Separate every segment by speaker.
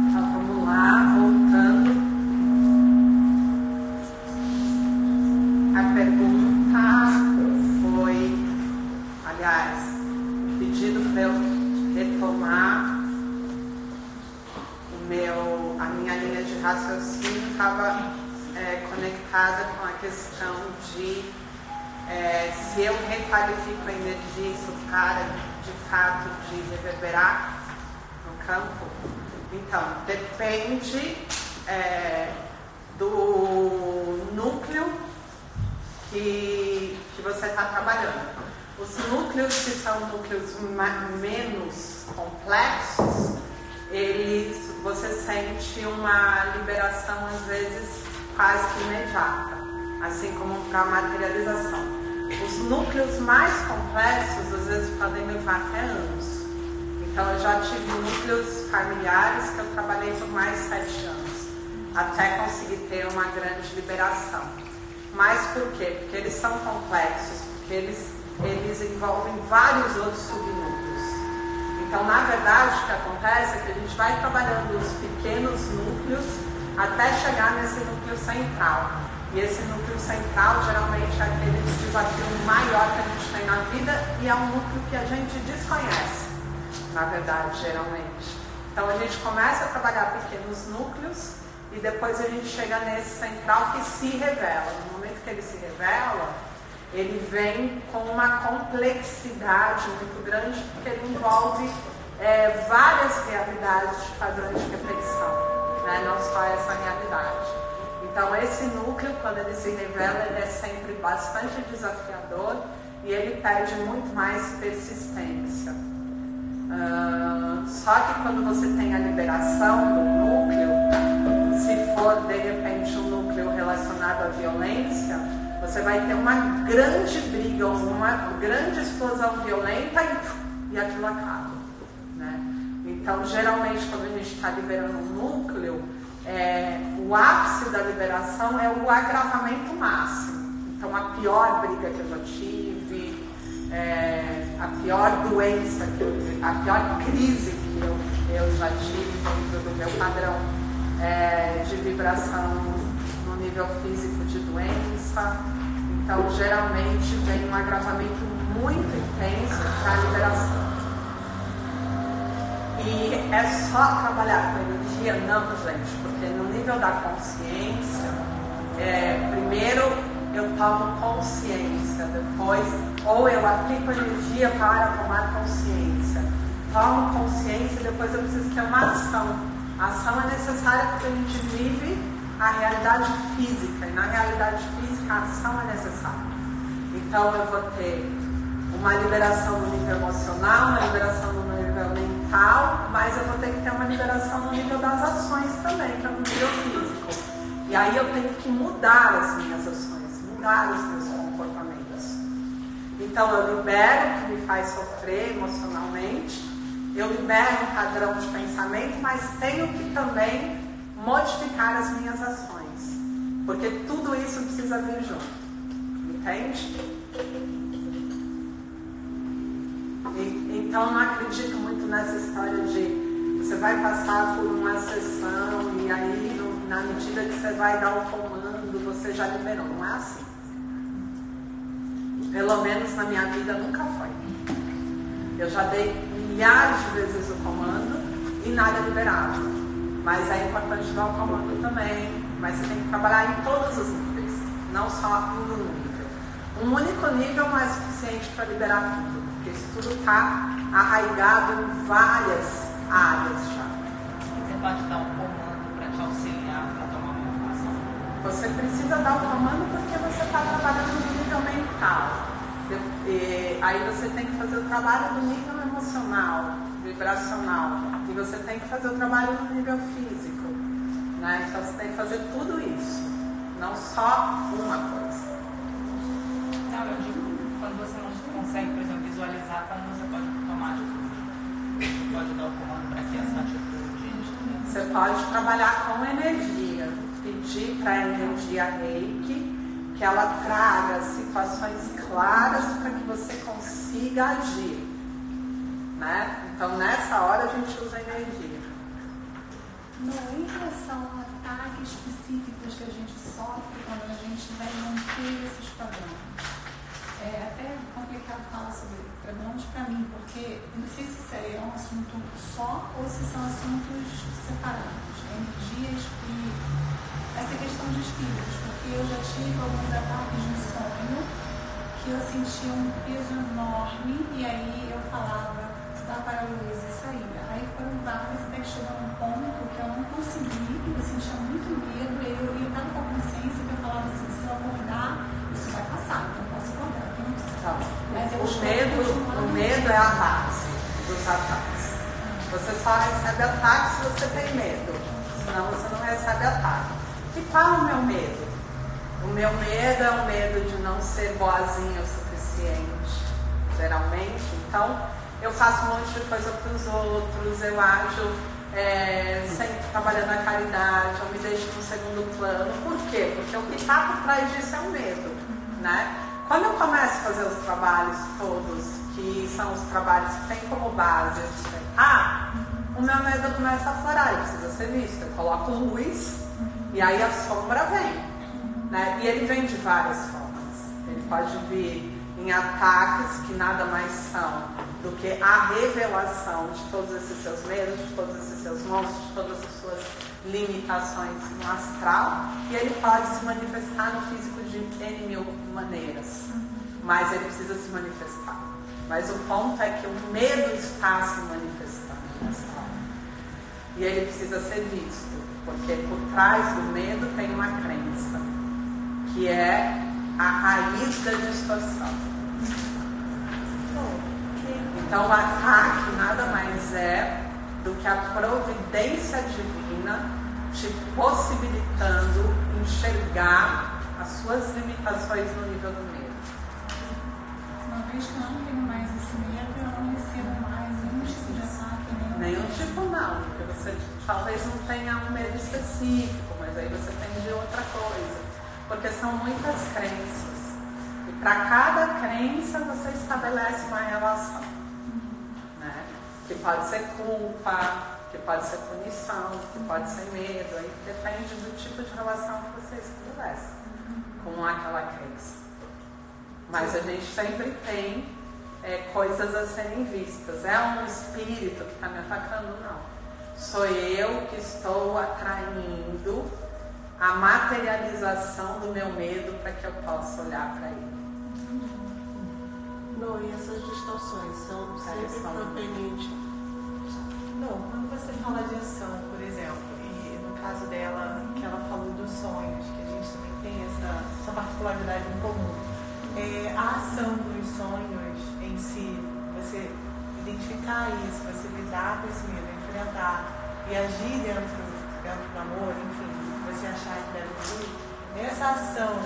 Speaker 1: Então vamos lá, voltando. A pergunta foi, aliás, o pedido para eu retomar a minha linha de raciocínio estava conectada com a questão de se eu requalifico a energia, isso para de fato de reverberar no campo. Então, depende do núcleo que você está trabalhando. Os núcleos que são núcleos menos complexos, você sente uma liberação às vezes quase que imediata, assim como para a materialização. Os núcleos mais complexos às vezes podem levar até anos. Então eu já tive núcleos familiares que eu trabalhei por mais 7 anos, até conseguir ter uma grande liberação. Mas por quê? Porque eles são complexos, porque eles envolvem vários outros subnúcleos. Então, na verdade, o que acontece é que a gente vai trabalhando os pequenos núcleos até chegar nesse núcleo central. E esse núcleo central, geralmente, é aquele desafio maior que a gente tem na vida e é um núcleo que a gente desconhece, na verdade, geralmente. Então, a gente começa a trabalhar pequenos núcleos e depois a gente chega nesse central que se revela. No momento que ele se revela, ele vem com uma complexidade muito grande, porque ele envolve várias realidades de padrões de reflexão, né? Não só essa realidade. Então, esse núcleo, quando ele se revela, ele é sempre bastante desafiador e ele pede muito mais persistência. Só que quando você tem a liberação do núcleo, se for, de repente, um núcleo relacionado à violência, você vai ter uma grande briga, uma grande explosão violenta e aquilo acaba, né? Então, geralmente, quando a gente está liberando um núcleo, o ápice da liberação é o agravamento máximo. Então, a pior briga que eu já tive, a pior doença, a pior crise que eu já tive dentro do meu padrão de vibração no nível físico de doença. Então, geralmente, vem um agravamento muito intenso para a liberação. E é só trabalhar com energia? Não, gente, porque no nível da consciência, primeiro eu tomo consciência, depois, ou eu aplico energia para tomar consciência. Tomo consciência e depois eu preciso ter uma ação. A ação é necessária porque a gente vive a realidade física, e na realidade física a ação é necessária. Então eu vou ter uma liberação no nível emocional, uma liberação no nível mental, mas eu vou ter que ter uma liberação no nível das ações também, que é no nível físico. E aí eu tenho que mudar as minhas ações, mudar os meus comportamentos. Então eu libero o que me faz sofrer emocionalmente, eu libero um padrão de pensamento, mas tenho que também modificar as minhas ações, porque tudo isso precisa vir junto, entende? Então eu não acredito muito nessa história de você vai passar por uma sessão e aí na medida que você vai dar o comando você já liberou, não é assim. Pelo menos na minha vida nunca foi. Eu já dei milhares de vezes o comando e nada liberava. Mas é importante dar o comando também. Mas você tem que trabalhar em todos os níveis, não só em um nível. Um único nível não é suficiente para liberar tudo, porque isso tudo está arraigado em várias áreas já.
Speaker 2: Você pode dar um comando para te auxiliar para tomar uma ação?
Speaker 1: Você precisa dar o comando porque você está trabalhando no nível mental. Aí você tem que fazer o trabalho do nível emocional, vibracional. E você tem que fazer o trabalho no nível físico, né? Então você tem que fazer tudo isso, não só uma coisa.
Speaker 2: Não, eu digo, quando você não consegue, por exemplo, visualizar, quando você pode tomar atitude. Você pode dar o comando para que essa atitude...
Speaker 1: Você pode trabalhar com energia, pedir para a energia Reiki que ela traga situações claras para que você consiga e agir, né? Então nessa hora a gente usa energia.
Speaker 3: Não, em relação a ataques específicos que a gente sofre quando a gente vai manter esses padrões. É até complicado falar sobre padrões para mim, porque eu não sei se isso é um assunto só ou se são assuntos separados, energias e essa questão de espíritos, porque eu já tive alguns ataques de sonho que eu sentia um peso enorme e aí eu falava dá para a Luísa e saía. Aí foram vários até que chegou num ponto que eu não consegui, eu sentia muito medo, eu estava com a consciência que eu falava assim, se eu acordar, isso vai passar, então eu posso acordar, eu não sei.
Speaker 1: Então,
Speaker 3: mas eu
Speaker 1: o medo é a base dos ataques. Você só recebe ataque se você tem medo, senão você não recebe ataque. E qual é o meu medo? O meu medo é o medo de não ser boazinha o suficiente, geralmente. Então, eu faço um monte de coisa para os outros, eu ajo sempre trabalhando na caridade, eu me deixo no segundo plano. Por quê? Porque o que está por trás disso é o medo, né? Quando eu começo a fazer os trabalhos todos, que são os trabalhos que têm como base o meu medo começa a aflorar, ele precisa ser visto. Eu coloco luz e aí a sombra vem, né? E ele vem de várias formas. Ele pode vir em ataques que nada mais são do que a revelação de todos esses seus medos, de todos esses seus monstros, de todas as suas limitações no astral, e ele pode se manifestar no físico de N mil maneiras, mas ele precisa se manifestar. Mas o ponto é que o medo está se manifestando nessa hora, e ele precisa ser visto, porque por trás do medo tem uma crença, que é a raiz da distorção. Então o ataque nada mais é do que a providência divina te possibilitando enxergar as suas limitações no nível do medo.
Speaker 3: Uma vez que eu não tenho mais esse medo, eu não recebo mais nenhum tipo de ataque.
Speaker 1: Nenhum tipo não, porque você talvez não tenha um medo específico, mas aí você tem de outra coisa. Porque são muitas crenças. E para cada crença você estabelece uma relação. Né? Que pode ser culpa, que pode ser punição, que pode ser medo. Aí depende do tipo de relação que você estabelece com aquela crença. Mas a gente sempre tem coisas a serem vistas. É um espírito que está me atacando? Não. Sou eu que estou atraindo a materialização do meu medo para que eu possa olhar para ele.
Speaker 4: Não, e essas distorções são sempre provenientes.
Speaker 2: Não, quando você fala de ação, por exemplo, e no caso dela, que ela falou dos sonhos, que a gente também tem essa particularidade em comum, a ação dos sonhos em si, você identificar isso, você lidar com esse medo, enfrentar e agir dentro do amor, enfim, você achar que deve agir, essa ação,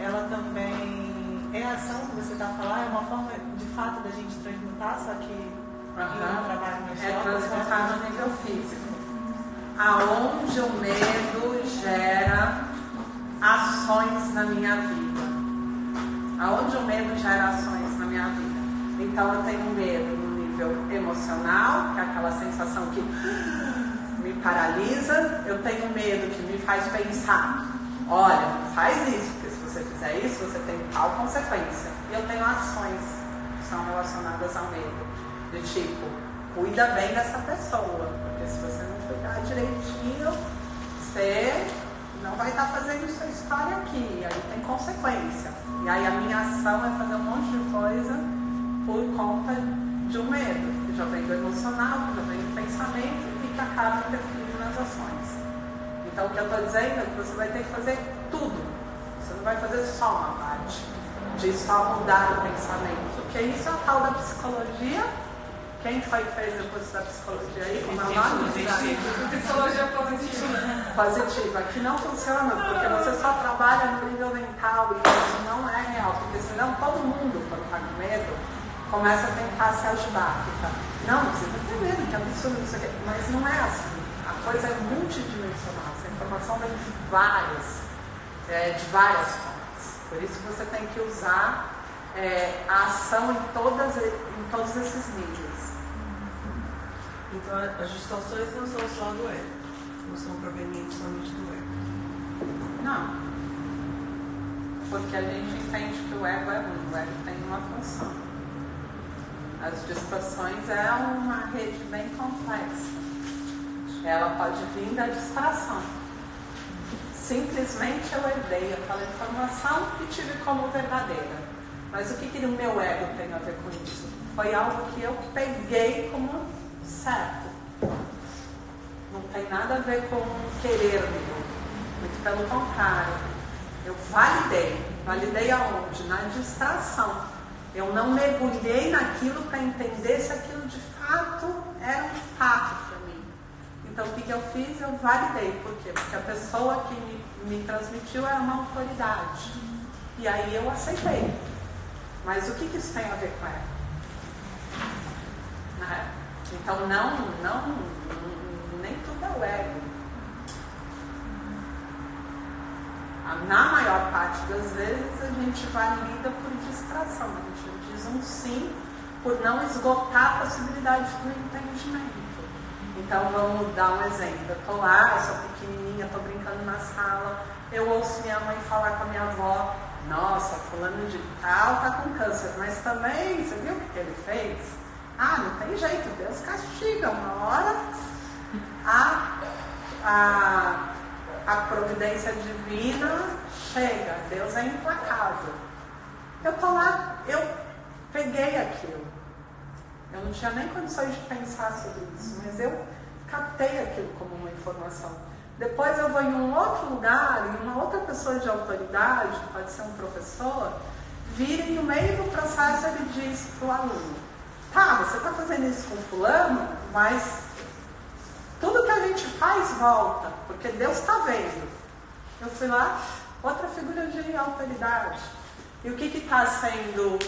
Speaker 2: ela também é a ação que você está falando, é uma forma de fato da gente transmutar, só que em um trabalho mais
Speaker 1: transmutar no nível físico. Aonde o medo gera ações na minha vida. Aonde o medo gera ações na minha vida. Então eu tenho medo no nível emocional, que é aquela sensação que me paralisa. Eu tenho medo que me faz pensar, olha, não faz isso, porque se você fizer isso, você tem tal consequência. E eu tenho ações que são relacionadas ao medo. De tipo, cuida bem dessa pessoa, porque se você não cuidar direitinho, você não vai estar fazendo sua história aqui, aí tem consequência. E aí a minha ação é fazer um monte de coisa por conta de um medo, que já vem do emocional, que já vem do pensamento e que acaba interferindo nas ações. Então o que eu estou dizendo é que você vai ter que fazer tudo. Você não vai fazer só uma parte de só mudar o pensamento, porque isso é a tal da psicologia. Quem foi que fez o curso da psicologia aí? Como é o nome?
Speaker 2: Psicologia positiva.
Speaker 1: Positiva, que não funciona, porque você só trabalha no nível mental e isso não é real, porque senão todo mundo, quando está com medo, começa a tentar se ajudar. Fica, não, você não tem medo, que absurdo, isso aqui. Mas não é assim. A coisa é multidimensional, essa informação vem de várias formas. Por isso você tem que usar a ação em todos esses níveis.
Speaker 4: Então as distorções não são só do ego, não são provenientes somente do ego.
Speaker 1: Não. Porque a gente entende que o ego é ruim, o ego tem uma função. As distorções é uma rede bem complexa. Ela pode vir da distração. Simplesmente eu herdei aquela informação e tive como verdadeira. Mas o que o meu ego tem a ver com isso? Foi algo que eu peguei como certo. Não tem nada a ver com querer, muito pelo contrário. Eu validei. Validei aonde? Na distração. Eu não mergulhei naquilo para entender se aquilo de fato era um fato para mim. Então o que eu fiz? Eu validei. Por quê? Porque a pessoa que me transmitiu era uma autoridade. E aí eu aceitei. Mas o que isso tem a ver com ela? Então nem tudo é o ego. Na maior parte das vezes a gente valida por distração. A gente diz um sim por não esgotar a possibilidade do entendimento. Então vamos dar um exemplo. Eu estou lá, eu sou pequenininha, estou brincando na sala, eu ouço minha mãe falar com a minha avó: nossa, fulano de tal está com câncer, mas também, você viu o que ele fez? Ah, não tem jeito, Deus castiga. Uma hora a providência divina chega, Deus é implacável. Eu estou lá, eu peguei aquilo. Eu não tinha nem condições de pensar sobre isso, mas eu captei aquilo como uma informação. Depois eu vou em um outro lugar e uma outra pessoa de autoridade, pode ser um professor, vira e no meio do processo ele diz para o aluno: tá, você está fazendo isso com fulano, mas tudo que a gente faz volta, porque Deus está vendo. Eu fui lá, outra figura de autoridade. E o que está sendo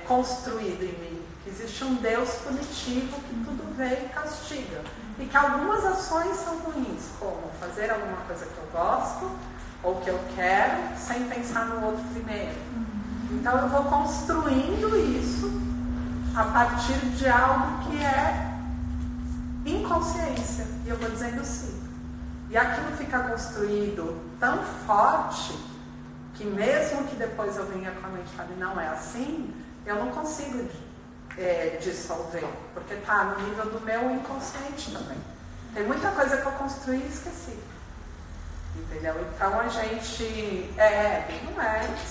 Speaker 1: construído em mim? Existe um Deus punitivo que tudo vê e castiga. E que algumas ações são ruins, como fazer alguma coisa que eu gosto ou que eu quero, sem pensar no outro primeiro. Então eu vou construindo isso a partir de algo que é inconsciência. E eu vou dizendo sim. E aquilo fica construído tão forte que mesmo que depois eu venha com a mente e fale, não é assim, eu não consigo dissolver, porque está no nível do meu inconsciente também. Tem muita coisa que eu construí e esqueci. Entendeu? Então a gente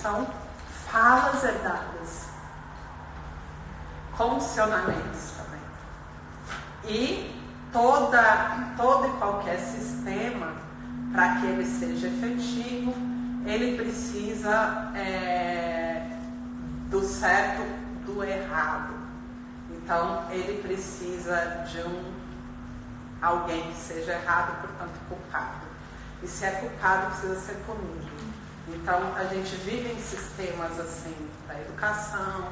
Speaker 1: são falas herdadas, condicionamentos também. E todo e qualquer sistema, para que ele seja efetivo, ele precisa do certo, do errado. Então ele precisa de alguém que seja errado, portanto culpado. E se é culpado, precisa ser punido. Então a gente vive em sistemas assim da educação.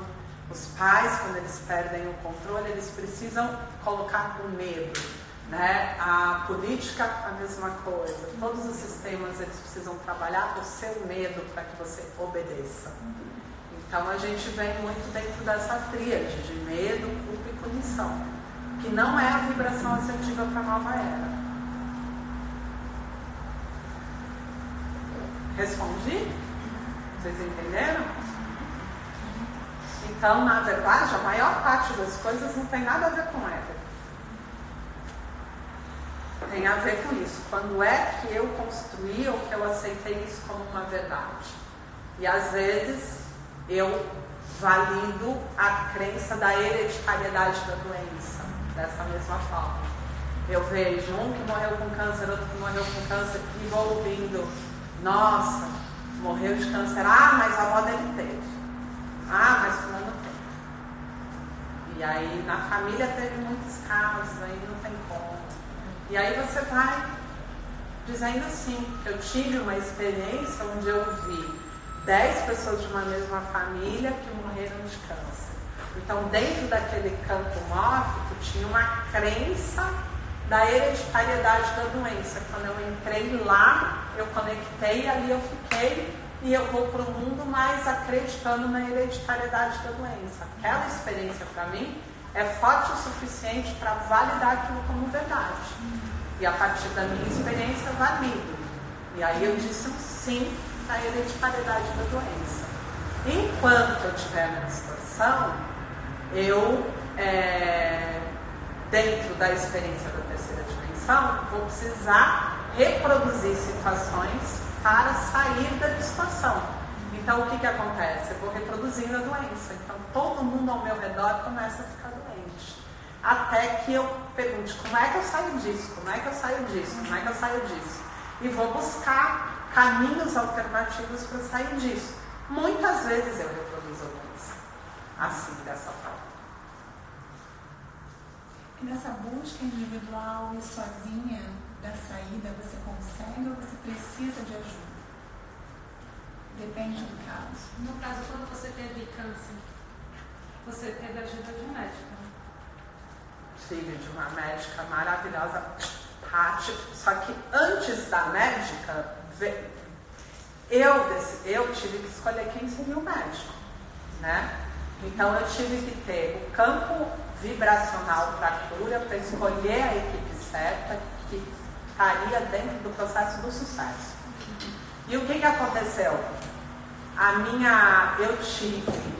Speaker 1: Os pais, quando eles perdem o controle, eles precisam colocar o medo, né? A política, a mesma coisa. Todos os sistemas, eles precisam trabalhar o seu medo para que você obedeça. Então a gente vem muito dentro dessa tríade de medo, culpa e punição, que não é a vibração ascendida para a nova era. Respondi? Vocês entenderam? Então, na verdade, a maior parte das coisas não tem nada a ver com ego. Tem a ver com isso. Quando é que eu construí ou que eu aceitei isso como uma verdade? E às vezes eu valido a crença da hereditariedade da doença dessa mesma forma. Eu vejo um que morreu com câncer, outro que morreu com câncer, e vou ouvindo: nossa, morreu de câncer, mas a avó dele teve. Mas fulano teve. E aí na família teve muitos casos, aí não tem como. E aí você vai dizendo assim: eu tive uma experiência onde eu vi 10 pessoas de uma mesma família que morreram de câncer. Então dentro daquele campo mórfico tinha uma crença da hereditariedade da doença. Quando eu entrei lá, eu conectei e ali eu fiquei e eu vou para o mundo mais acreditando na hereditariedade da doença. Aquela experiência para mim é forte o suficiente para validar aquilo como verdade. E a partir da minha experiência eu valido. E aí eu disse um sim à hereditariedade da doença. Enquanto eu estiver na distorção, eu, dentro da experiência da terceira dimensão, vou precisar reproduzir situações para sair da distorção. Então, o que acontece? Eu vou reproduzindo a doença. Então, todo mundo ao meu redor começa a ficar doente. Até que eu pergunte, como é que eu saio disso? Como é que eu saio disso? Como é que eu saio disso? E vou buscar caminhos alternativos para sair disso. Muitas vezes eu reproduzo a doença. Assim, dessa forma.
Speaker 3: E nessa busca individual e sozinha da saída, você consegue ou você precisa de ajuda? Depende do caso.
Speaker 5: No caso, quando você teve câncer, você teve ajuda de médica?
Speaker 1: Tive de uma médica maravilhosa, Paty. Só que antes da médica, eu tive que escolher quem seria o médico, né? Então eu tive que ter o campo vibracional para a cura, para escolher a equipe certa que estaria dentro do processo do sucesso. E o que aconteceu?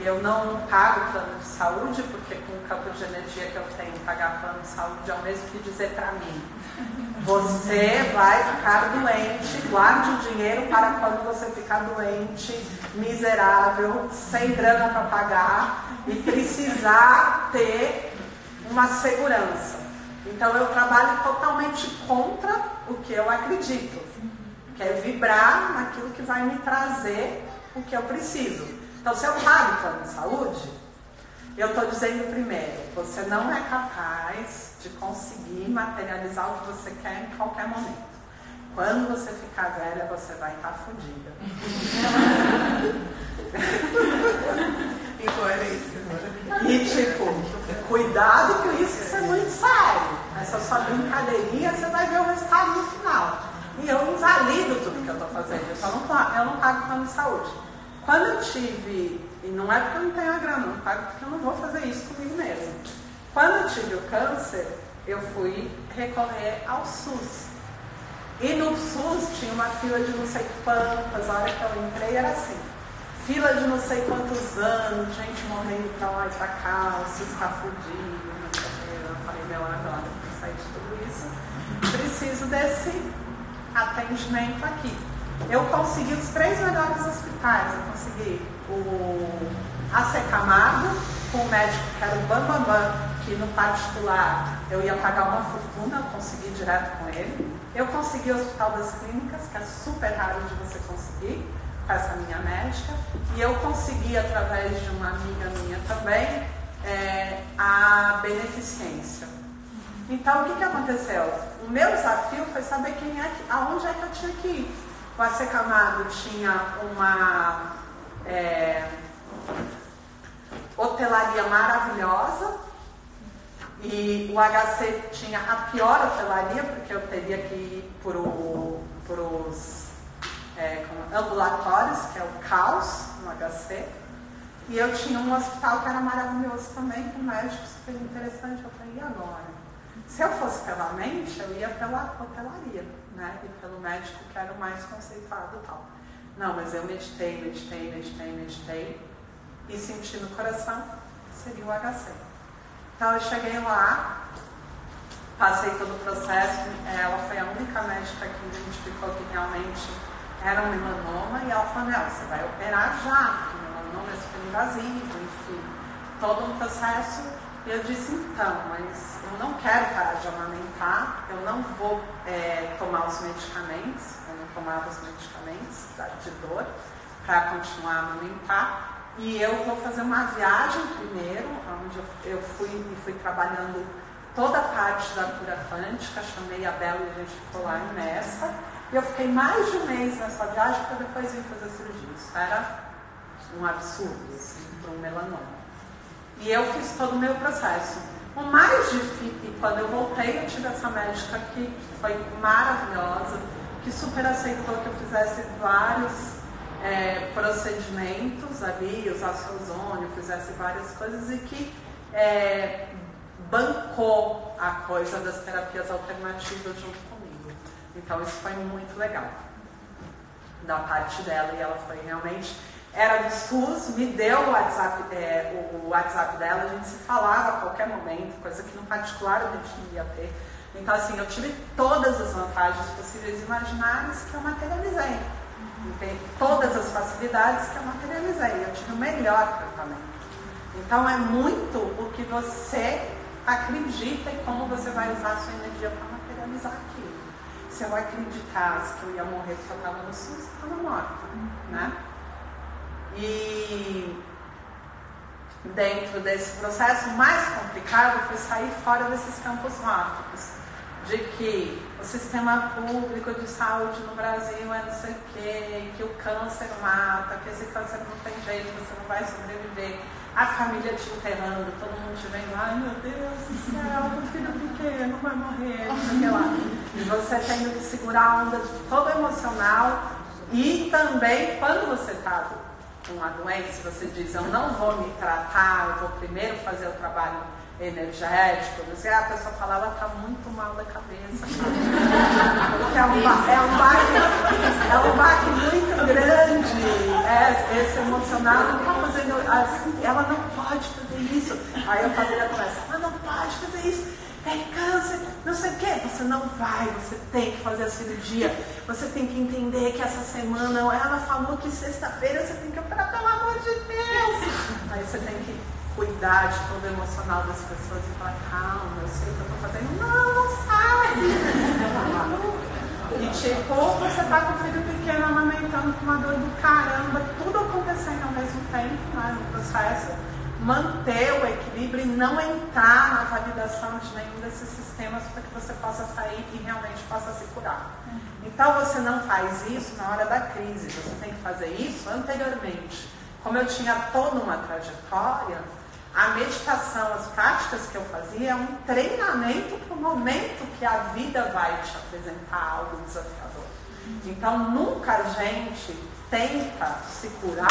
Speaker 1: Eu não pago plano de saúde, porque com o campo de energia que eu tenho, pagar plano de saúde é o mesmo que dizer para mim: você vai ficar doente, guarde o dinheiro para quando você ficar doente, miserável, sem grana para pagar e precisar ter uma segurança. Então eu trabalho totalmente contra o que eu acredito, que é vibrar naquilo que vai me trazer o que eu preciso. Então, se eu pago plano de saúde, eu estou dizendo primeiro, você não é capaz de conseguir materializar o que você quer em qualquer momento. Quando você ficar velha, você vai estar fodida.
Speaker 4: Incoerência.
Speaker 1: E tipo, cuidado com isso, isso é muito sério. Essa sua brincadeirinha, você vai ver o resultado no final. E eu invalido tudo que eu estou fazendo. Eu não pago plano de saúde. Quando eu tive, e não é porque eu não tenho a grana, eu pago porque eu não vou fazer isso comigo mesmo. Quando eu tive o câncer, eu fui recorrer ao SUS. E no SUS tinha uma fila de não sei quantas, a hora que eu entrei era assim, fila de não sei quantos anos, gente morrendo pra lá e pra cá, o SUS tá fudido, não sei o que. Eu falei, meu, agora eu sair de tudo isso, preciso desse atendimento aqui. Eu consegui os 3 melhores hospitais. Eu consegui o AC Camargo, com o médico que era o Bambambam, que no particular eu ia pagar uma fortuna, eu consegui direto com ele. Eu consegui o Hospital das Clínicas, que é super raro de você conseguir, com essa minha médica. E eu consegui, através de uma amiga minha também, a beneficência. Então, o que aconteceu? O meu desafio foi saber aonde é que eu tinha que ir. O AC Camargo tinha uma hotelaria maravilhosa e o HC tinha a pior hotelaria, porque eu teria que ir para os ambulatórios, que é o caos no HC. E eu tinha um hospital que era maravilhoso também, com um médico super interessante. Eu falei, e agora? Se eu fosse pela mente, eu ia pela hotelaria, né? E pelo médico que era o mais conceituado e tal. Não, mas eu meditei e senti no coração que seria o HC. Então eu cheguei lá, passei todo o processo, ela foi a única médica que identificou que realmente era um melanoma e ela falou, não, você vai operar já, porque o melanoma é super invasivo, enfim, todo um processo. E eu disse, então, mas eu não quero parar de amamentar, eu não vou tomar os medicamentos, eu não tomava os medicamentos de dor para continuar a amamentar. E eu vou fazer uma viagem primeiro, onde eu fui trabalhando toda a parte da cura quântica, chamei a Bela e a gente ficou lá nessa. E eu fiquei mais de um mês nessa viagem para depois vir fazer cirurgia. Isso era um absurdo, assim, para um melanoma. E eu fiz todo o meu processo. O mais difícil, quando eu voltei, eu tive essa médica que foi maravilhosa, que super aceitou que eu fizesse vários procedimentos ali, usasse ozônio, fizesse várias coisas e que bancou a coisa das terapias alternativas junto comigo. Então isso foi muito legal da parte dela, e ela foi realmente, era do SUS, me deu o WhatsApp dela, a gente se falava a qualquer momento, coisa que no particular a gente não ia ter. Então assim, eu tive todas as vantagens possíveis e imagináveis que eu materializei. Todas as facilidades que eu materializei, eu tive o melhor tratamento. Então é muito o que você acredita e como você vai usar a sua energia para materializar aquilo. Se eu acreditasse que eu ia morrer porque eu estava no SUS, eu estava morta, né? E dentro desse processo, o mais complicado foi sair fora desses campos mágicos, de que o sistema público de saúde no Brasil é não sei o quê, que o câncer mata, que esse câncer não tem jeito, você não vai sobreviver, a família te enterrando, todo mundo te vendo, ai meu Deus do céu, meu filho pequeno vai morrer, não sei o que lá. E você tendo que segurar a onda de todo emocional, e também quando você está com uma doença, você diz, eu não vou me tratar, eu vou primeiro fazer o trabalho energético, a pessoa fala, ela está muito mal da cabeça, porque é um baque muito grande, esse emocional, não está fazendo, ela não pode fazer isso. Aí a família começa, ela não pode fazer isso, é câncer, não sei o que, você não vai, você tem que fazer a cirurgia, você tem que entender que essa semana, ela falou que sexta-feira você tem que operar, pelo amor de Deus. Aí você tem que cuidar de todo o emocional das pessoas e falar, calma, eu sei o que eu estou fazendo, não sabe. E tipo, você tá com o filho pequeno amamentando com uma dor do caramba, tudo acontecendo ao mesmo tempo, né, no processo, manter o equilíbrio e não entrar na validação de nenhum desses sistemas para que você possa sair e realmente possa se curar. Então você não faz isso na hora da crise, você tem que fazer isso anteriormente. Como eu tinha toda uma trajetória, a meditação, as práticas que eu fazia é um treinamento para o momento que a vida vai te apresentar algo desafiador. Então nunca a gente tenta se curar.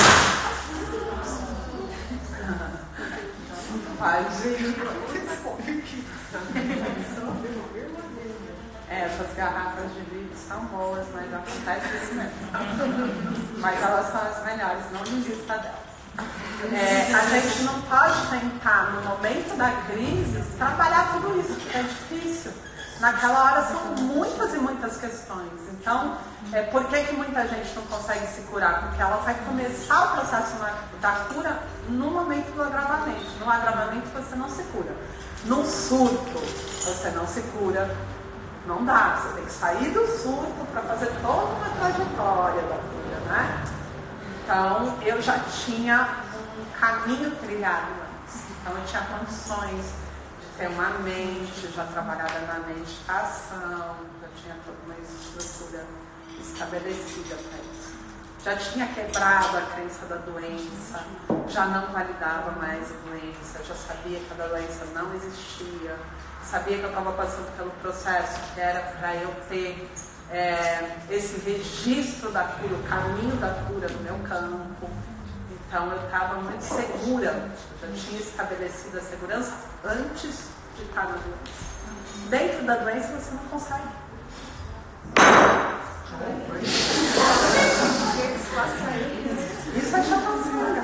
Speaker 1: Essas garrafas de vidro são boas, mas acontece isso mesmo. Mas elas são as melhores, não desista delas. A gente não pode tentar, no momento da crise, trabalhar tudo isso, porque é difícil. Naquela hora são muitas e muitas questões. Então, por que muita gente não consegue se curar? Porque ela vai começar o processo da cura no momento do agravamento. No agravamento você não se cura. No surto você não se cura. Não dá, você tem que sair do surto para fazer toda uma trajetória da cura, né? Então, eu já tinha um caminho trilhado antes. Então, eu tinha condições de ter uma mente já trabalhada na meditação, já tinha toda uma estrutura estabelecida para isso. Já tinha quebrado a crença da doença, já não validava mais a doença, já sabia que a doença não existia, sabia que eu estava passando pelo processo que era para eu ter esse registro da cura, o caminho da cura no meu campo. Então eu estava muito segura, eu já tinha estabelecido a segurança antes de estar na doença. Dentro da doença você não consegue. Isso é chapazinha.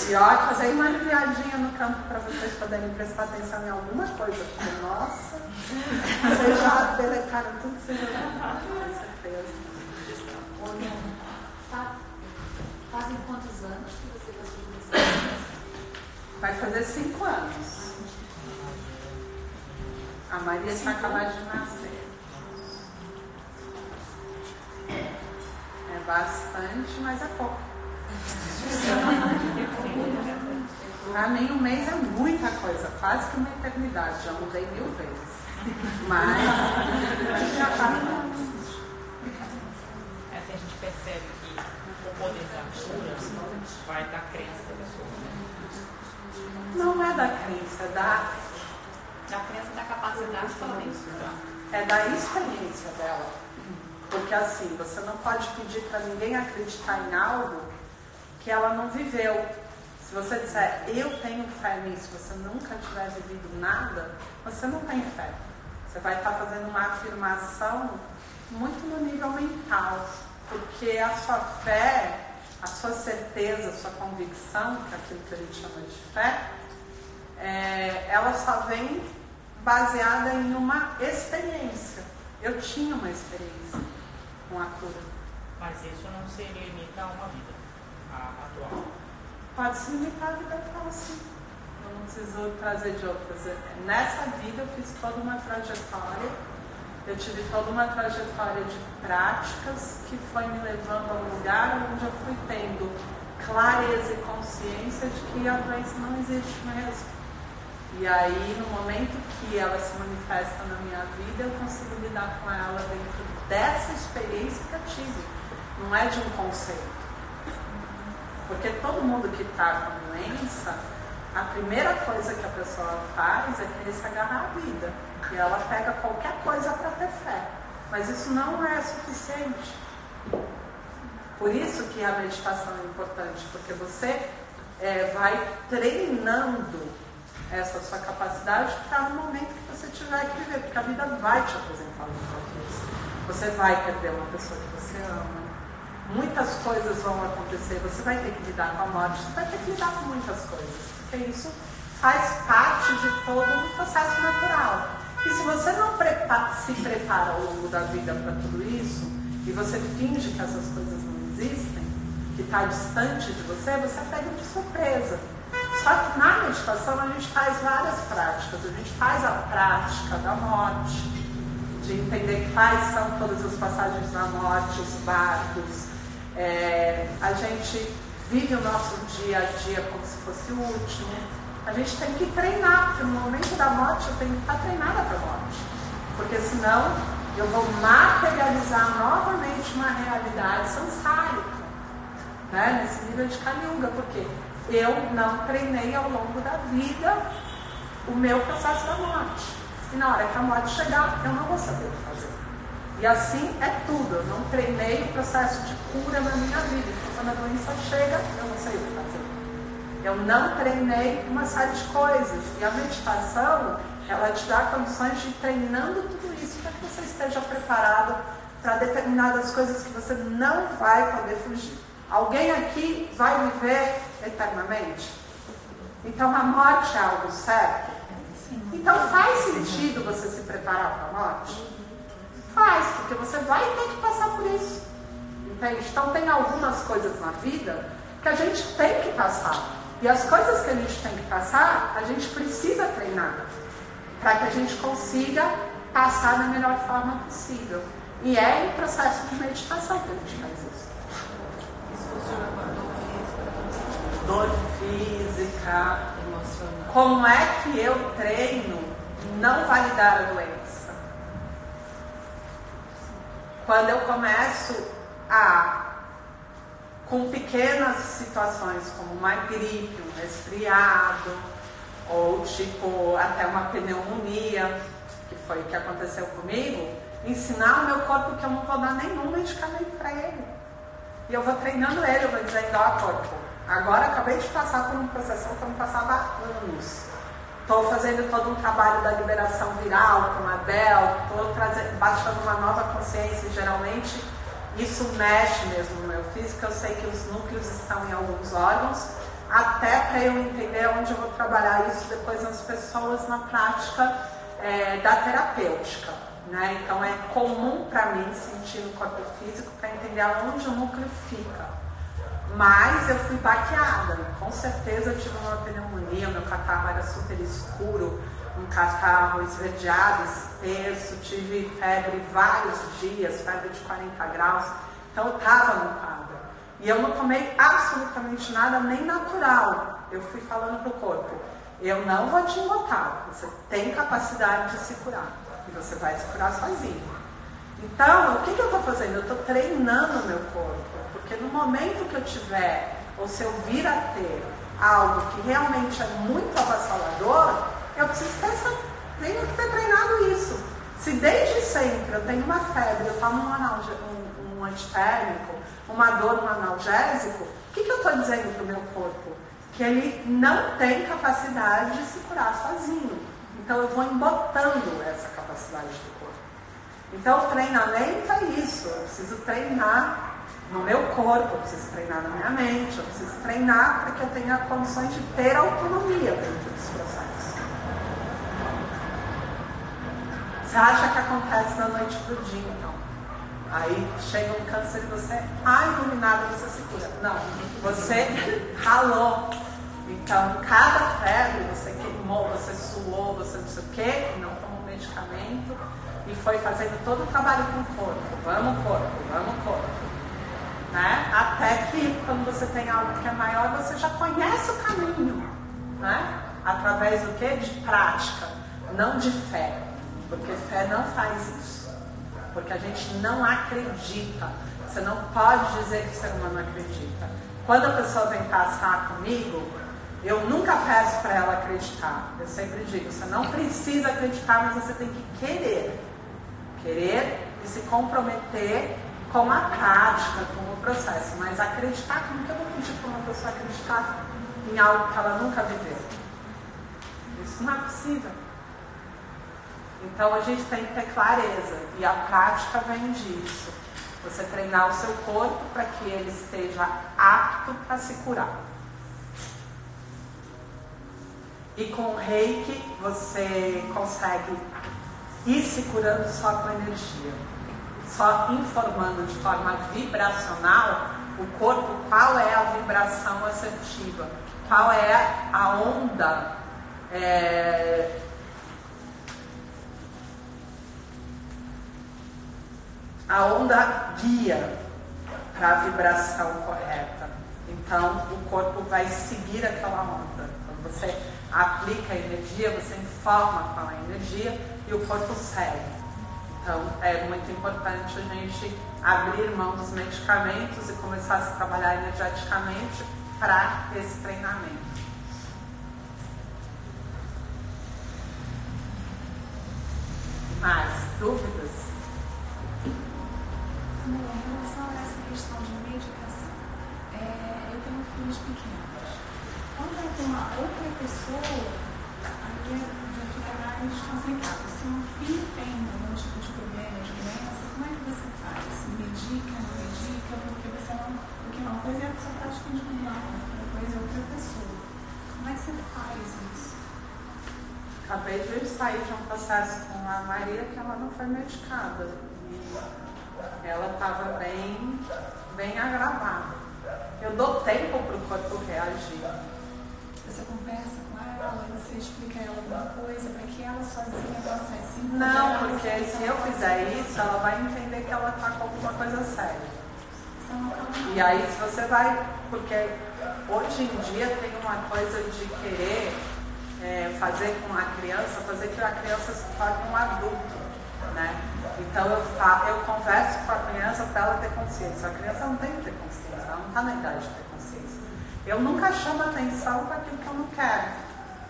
Speaker 1: E ó, fazer uma aliviadinha no campo para vocês poderem prestar atenção em alguma coisa. Porque, nossa, vocês já delecaram tudo que vocês já levaram, com certeza.
Speaker 6: Fazem quantos anos que você gostou desse?
Speaker 1: Vai fazer 5 anos. A Maria está acabada de nascer. É bastante, mas é pouco. Para mim, um mês é muita coisa, quase que uma eternidade. Já mudei 1000 vezes. Mas já está.
Speaker 7: Assim a gente percebe que o poder da cura vai da crença da pessoa.
Speaker 1: Não é da crença, é da
Speaker 7: crença da capacidade de fazer isso.
Speaker 1: É da experiência dela. Porque assim, você não pode pedir para ninguém acreditar em algo que ela não viveu. Se você disser, eu tenho fé nisso, você nunca tiver vivido nada, você não tem fé. Você vai estar fazendo uma afirmação muito no nível mental, porque a sua fé, a sua certeza, a sua convicção, que é aquilo que ele chama de fé, ela só vem baseada em uma experiência. Eu tinha uma experiência com a cura.
Speaker 7: Mas isso não se limita a uma vida atual.
Speaker 1: Pode se limitar a vida atual, sim. Eu não preciso trazer de outras. Nessa vida eu fiz toda uma trajetória. Eu tive toda uma trajetória de práticas que foi me levando a um lugar onde eu fui tendo clareza e consciência de que a doença não existe mesmo. E aí, no momento que ela se manifesta na minha vida, eu consigo lidar com ela dentro dessa experiência que eu tive. Não é de um conceito. Porque todo mundo que está com a doença, a primeira coisa que a pessoa faz é querer se agarrar à vida. E ela pega qualquer coisa para ter fé. Mas isso não é suficiente. Por isso que a meditação é importante, porque você vai treinando essa sua capacidade para no momento que você tiver que viver, porque a vida vai te apresentar os desafios. Você vai perder uma pessoa que você ama. Muitas coisas vão acontecer, você vai ter que lidar com a morte, você vai ter que lidar com muitas coisas, porque isso faz parte de todo um processo natural. E se você não se prepara ao longo da vida para tudo isso, e você finge que essas coisas não existem, que está distante de você, você pega de surpresa. Só que na meditação a gente faz várias práticas. A gente faz a prática da morte, de entender quais são todas as passagens da morte, os barcos. A gente vive o nosso dia a dia como se fosse o último. A gente tem que treinar, porque no momento da morte eu tenho que estar treinada para a morte. Porque senão eu vou materializar novamente uma realidade sansárica, né? Nesse nível de Kali Yuga, porque eu não treinei ao longo da vida o meu processo da morte. E na hora que a morte chegar, eu não vou saber o que fazer. E assim é tudo. Eu não treinei o processo de cura na minha vida. Então, quando a doença chega, eu não sei o que fazer. Eu não treinei uma série de coisas. E a meditação, ela te dá condições de ir treinando tudo isso para que você esteja preparado para determinadas coisas que você não vai poder fugir. Alguém aqui vai viver eternamente? Então a morte é algo certo? Então faz sentido você se preparar para a morte? Faz, porque você vai ter que passar por isso. Entende? Então tem algumas coisas na vida que a gente tem que passar. E as coisas que a gente tem que passar, a gente precisa treinar para que a gente consiga passar da melhor forma possível. E é em processo de meditação que a gente faz isso.
Speaker 4: Funciona com a
Speaker 1: Dor física,
Speaker 4: emocional.
Speaker 1: como é que eu treino não validar a doença? Quando eu começo com pequenas situações, como uma gripe, um resfriado, ou tipo até uma pneumonia, que foi o que aconteceu comigo, ensinar o meu corpo que eu não vou dar nenhum medicamento para ele. E eu vou treinando ele, eu vou dizendo, ó corpo, agora acabei de passar por um processo que eu não passava há anos. Estou fazendo todo um trabalho da liberação viral com a Bel, estou baixando uma nova consciência e geralmente isso mexe mesmo no meu físico. Eu sei que os núcleos estão em alguns órgãos, até para eu entender onde eu vou trabalhar isso depois nas pessoas na prática da terapêutica. Né? Então é comum para mim sentir no corpo físico para entender aonde o núcleo fica. Mas eu fui baqueada, com certeza eu tive uma pneumonia, meu catarro era super escuro, um catarro esverdeado, espesso, tive febre vários dias, febre de 40 graus, então eu estava no quadro. E eu não tomei absolutamente nada, nem natural. Eu fui falando pro corpo, eu não vou te embotar, você tem capacidade de se curar. E você vai se curar sozinho. Então, o que eu estou fazendo? Eu estou treinando o meu corpo. Porque no momento que eu tiver, ou se eu vir a ter algo que realmente é muito avassalador, eu preciso tenho que ter treinado isso. Se desde sempre eu tenho uma febre, eu tomo um antitérmico, uma dor, um analgésico, o que eu estou dizendo para o meu corpo? Que ele não tem capacidade de se curar sozinho. Então eu vou embotando essa capacidade do corpo. Então o treinamento é isso, eu preciso treinar no meu corpo, eu preciso treinar na minha mente, eu preciso treinar para que eu tenha condições de ter autonomia dentro dos processos. Você acha que acontece da noite pro dia, então? Aí chega um câncer e você, iluminado, você se cura. Não, você ralou. Então, cada febre, você queimou, você suou, você não sei o quê, não tomou medicamento e foi fazendo todo o trabalho com o corpo. Vamos corpo. Né? Até que, quando você tem algo que é maior, você já conhece o caminho. Né? Através do quê? De prática, não de fé. Porque fé não faz isso. Porque a gente não acredita. Você não pode dizer que o ser humano acredita. Quando a pessoa vem passar comigo, eu nunca peço para ela acreditar. Eu sempre digo, você não precisa acreditar, mas você tem que querer. Querer e se comprometer com a prática, com o processo. Mas acreditar, como que eu vou pedir para uma pessoa acreditar em algo que ela nunca viveu? Isso não é possível. Então a gente tem que ter clareza. E a prática vem disso. Você treinar o seu corpo para que ele esteja apto para se curar. E com o Reiki você consegue ir se curando só com energia. Só informando de forma vibracional o corpo qual é a vibração assertiva, qual é a onda guia para a vibração correta. Então o corpo vai seguir aquela onda. Quando você aplica a energia, você informa com a energia e o corpo segue. Então, é muito importante a gente abrir mão dos medicamentos e começar a se trabalhar energeticamente para esse treinamento. Mais dúvidas?
Speaker 3: Em relação a essa questão de medicação, eu tenho filhos pequenos. Quando eu tenho uma outra pessoa, aí já fica mais complicado. Se um filho tem algum tipo de problema, de doença, como é que você faz? Medica, não medica? Porque uma coisa é a sua prática individual, outra coisa é outra pessoa. Como é que você faz isso?
Speaker 1: Acabei de sair de um processo com a Maria que ela não foi medicada. E ela estava bem agravada. Eu dou tempo para o corpo reagir.
Speaker 3: Você conversa com ela, você explica a ela alguma coisa para que ela sozinha possa se empoderar?
Speaker 1: Não, porque se eu fizer isso, ela vai entender que ela está com alguma coisa séria. E aí se você vai, porque hoje em dia tem uma coisa de querer fazer com a criança, fazer que a criança se torne um adulto, né? Então eu converso com a criança para ela ter consciência. A criança não tem que ter consciência, ela não está na idade de ter consciência. Eu nunca chamo atenção para aquilo que eu não quero.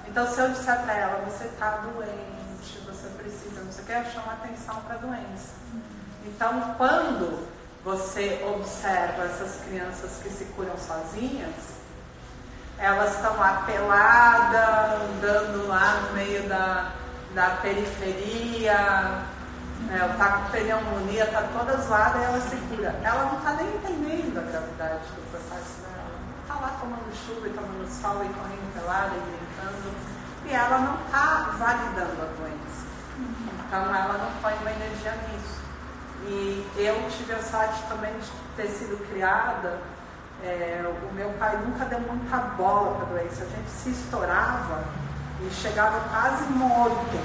Speaker 1: Então se eu disser para ela, você está doente, você precisa, não sei o que, eu chamo atenção para a doença. Então quando você observa essas crianças que se curam sozinhas, elas estão lá peladas, andando lá no meio da periferia, está com pneumonia, está toda zoada e ela se cura. Ela não está nem entendendo a gravidade do processo dela. Está lá tomando chuva e tomando sol e correndo pelada e brincando. E ela não está validando a doença. Então ela não põe uma energia nisso. E eu tive a sorte também de ter sido criada. O meu pai nunca deu muita bola para a doença. A gente se estourava e chegava quase morto.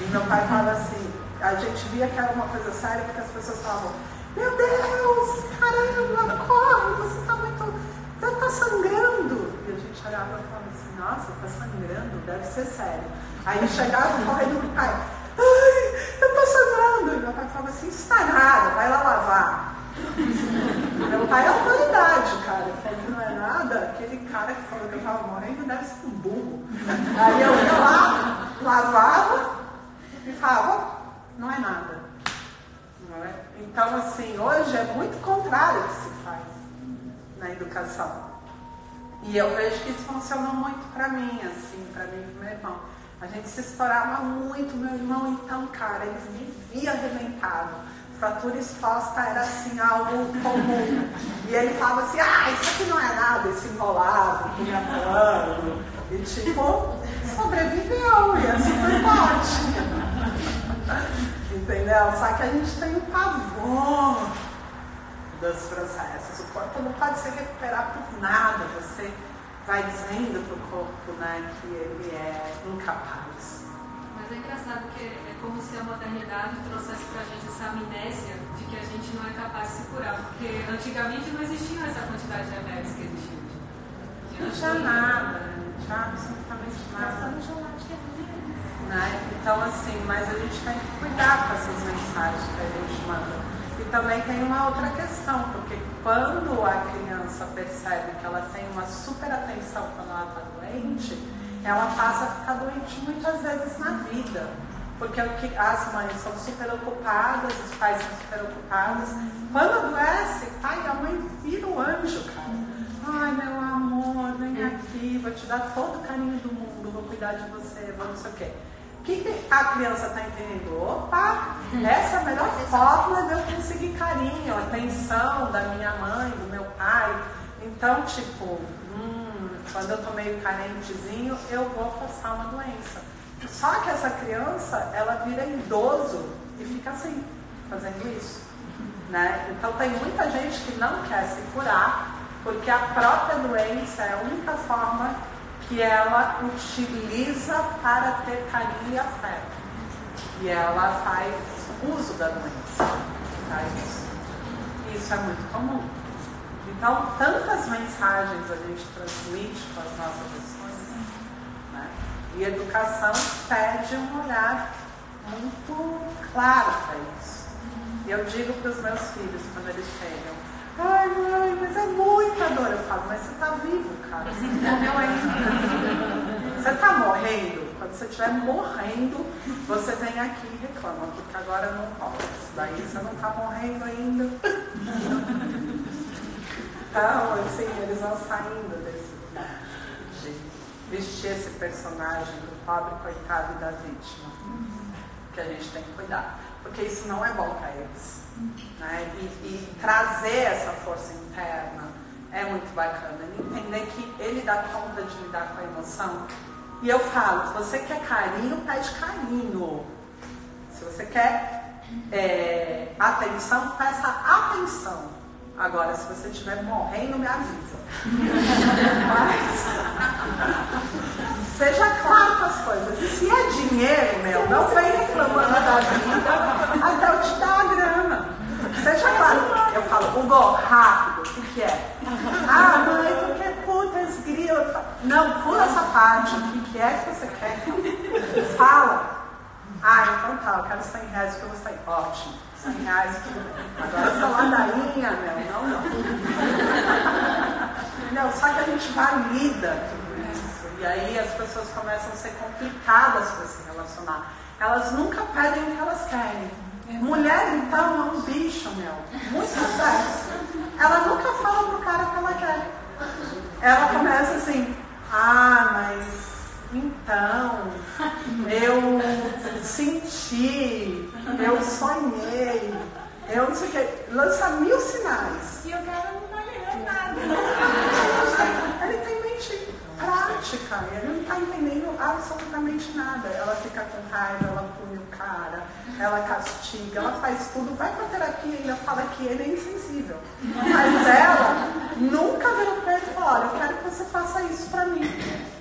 Speaker 1: E meu pai falava assim, a gente via que era uma coisa séria, porque as pessoas falavam, meu Deus, caramba, corre, você está sangrando. E a gente olhava e falava assim, nossa, está sangrando, deve ser sério. Aí chegava correndo meu pai, ai, eu estou sangrando. E meu pai falava assim, isso está nada, vai lá lavar. Meu pai é autoridade, cara. Eu falei que não é nada. Aquele cara que falou que eu estava morrendo deve ser um burro. Aí eu ia lá, lavava e falava, não é é nada. Não é? Então, assim, hoje é muito contrário o que se faz na educação. E eu vejo que isso funcionou muito para mim, assim, para mim e pro meu irmão. A gente se estourava muito, meu irmão, então, cara, ele vivia arrebentado. Fratura exposta era, assim, algo comum. E ele falava assim, isso aqui não é nada, esse enrolado, punha pano. E, tipo, sobreviveu, e assim foi forte. Entendeu? Só que a gente tem um pavor dos processos. O corpo não pode se recuperar por nada. Você vai dizendo pro corpo, né, que ele é incapaz.
Speaker 5: Mas é engraçado que é como se a modernidade trouxesse pra gente essa amnésia de que a gente não é capaz de se curar. Porque antigamente não existia essa quantidade de remédios que existiu.
Speaker 1: Não tinha nada, não tinha absolutamente nada. Né? Então, assim, mas a gente tem que cuidar com essas mensagens que a gente manda. E também tem uma outra questão, porque quando a criança percebe que ela tem uma super atenção quando ela está doente, ela passa a ficar doente muitas vezes na vida. Porque as mães são super ocupadas, os pais são super ocupados. Quando adoece, pai e a mãe viram o anjo, cara. Ai, meu amor, vem aqui, vou te dar todo o carinho do mundo, vou cuidar de você, vou não sei o quê. O que a criança está entendendo? Opa, essa é a melhor forma de eu conseguir carinho, atenção da minha mãe, do meu pai. Então, tipo, quando eu tô meio carentezinho, eu vou afastar uma doença. Só que essa criança, ela vira idoso e fica assim, fazendo isso. Né? Então, tem muita gente que não quer se curar, porque a própria doença é a única forma que ela utiliza para ter carinho e afeto. E ela faz uso da doença. Tá? Isso é muito comum. Então, tantas mensagens a gente transmite com as nossas ações, né? E a educação pede um olhar muito claro para isso. E eu digo para os meus filhos, quando eles chegam, ai, mãe, mas é muita dor. Eu falo, mas você está vivo, cara, você não morreu ainda. Você está morrendo? Quando você estiver morrendo, você vem aqui e reclama, porque agora não rola. Daí você não está morrendo ainda. Então, assim, eles vão saindo de vestir esse personagem do pobre coitado e da vítima, que a gente tem que cuidar, porque isso não é bom para eles. Né? E trazer essa força interna é muito bacana. Entender que ele dá conta de lidar com a emoção. E eu falo, se você quer carinho, pede carinho. Se você quer atenção, peça atenção. Agora, se você estiver morrendo, me avisa. Mas seja claro com as coisas. E se é dinheiro, meu, não vem reclamando da vida até eu te dar a grana. Seja claro. Eu falo, Hugo, rápido, o que é? Ah, mãe, tu quer putas, grilos? Não, pula essa parte. O que é que você quer? Fala. Ah, então tá, eu quero 100 reais que eu vou sair. Ótimo, 100 reais, tudo bem. Agora essa ladainha, meu, não. Entendeu? Só que a gente valida tudo isso. E aí as pessoas começam a ser complicadas para se relacionar. Elas nunca pedem o que elas querem. Mulher, então, é um bicho, meu. Muitas vezes. Ela nunca fala pro cara que ela quer. Ela começa assim, mas então, eu senti, eu sonhei, eu não sei o que. Lança 1000 sinais.
Speaker 2: E o cara não tá ligando nada.
Speaker 1: Ele tem mente prática, ele não está entendendo absolutamente nada. Ela fica com raiva, ela pune o cara, ela castiga, ela faz tudo, vai pra terapia e ainda fala que ele é insensível. Mas ela nunca virou pra ele e falou, olha, eu quero que você faça isso pra mim.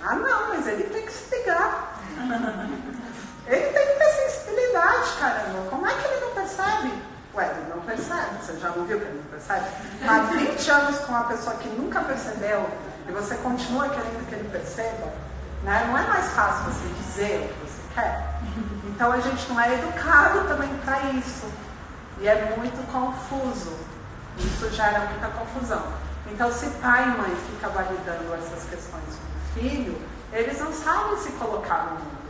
Speaker 1: Ah não, mas ele tem que se ligar. Ele tem que ter sensibilidade, caramba. Como é que ele não percebe? Ué, ele não percebe, você já não viu que ele não percebe? Há 20 anos com uma pessoa que nunca percebeu e você continua querendo que ele perceba, né? Não é mais fácil você dizer o que você quer. Então a gente não é educado também para isso. E é muito confuso. Isso gera muita confusão. Então se pai e mãe ficam validando essas questões com o filho, eles não sabem se colocar no mundo.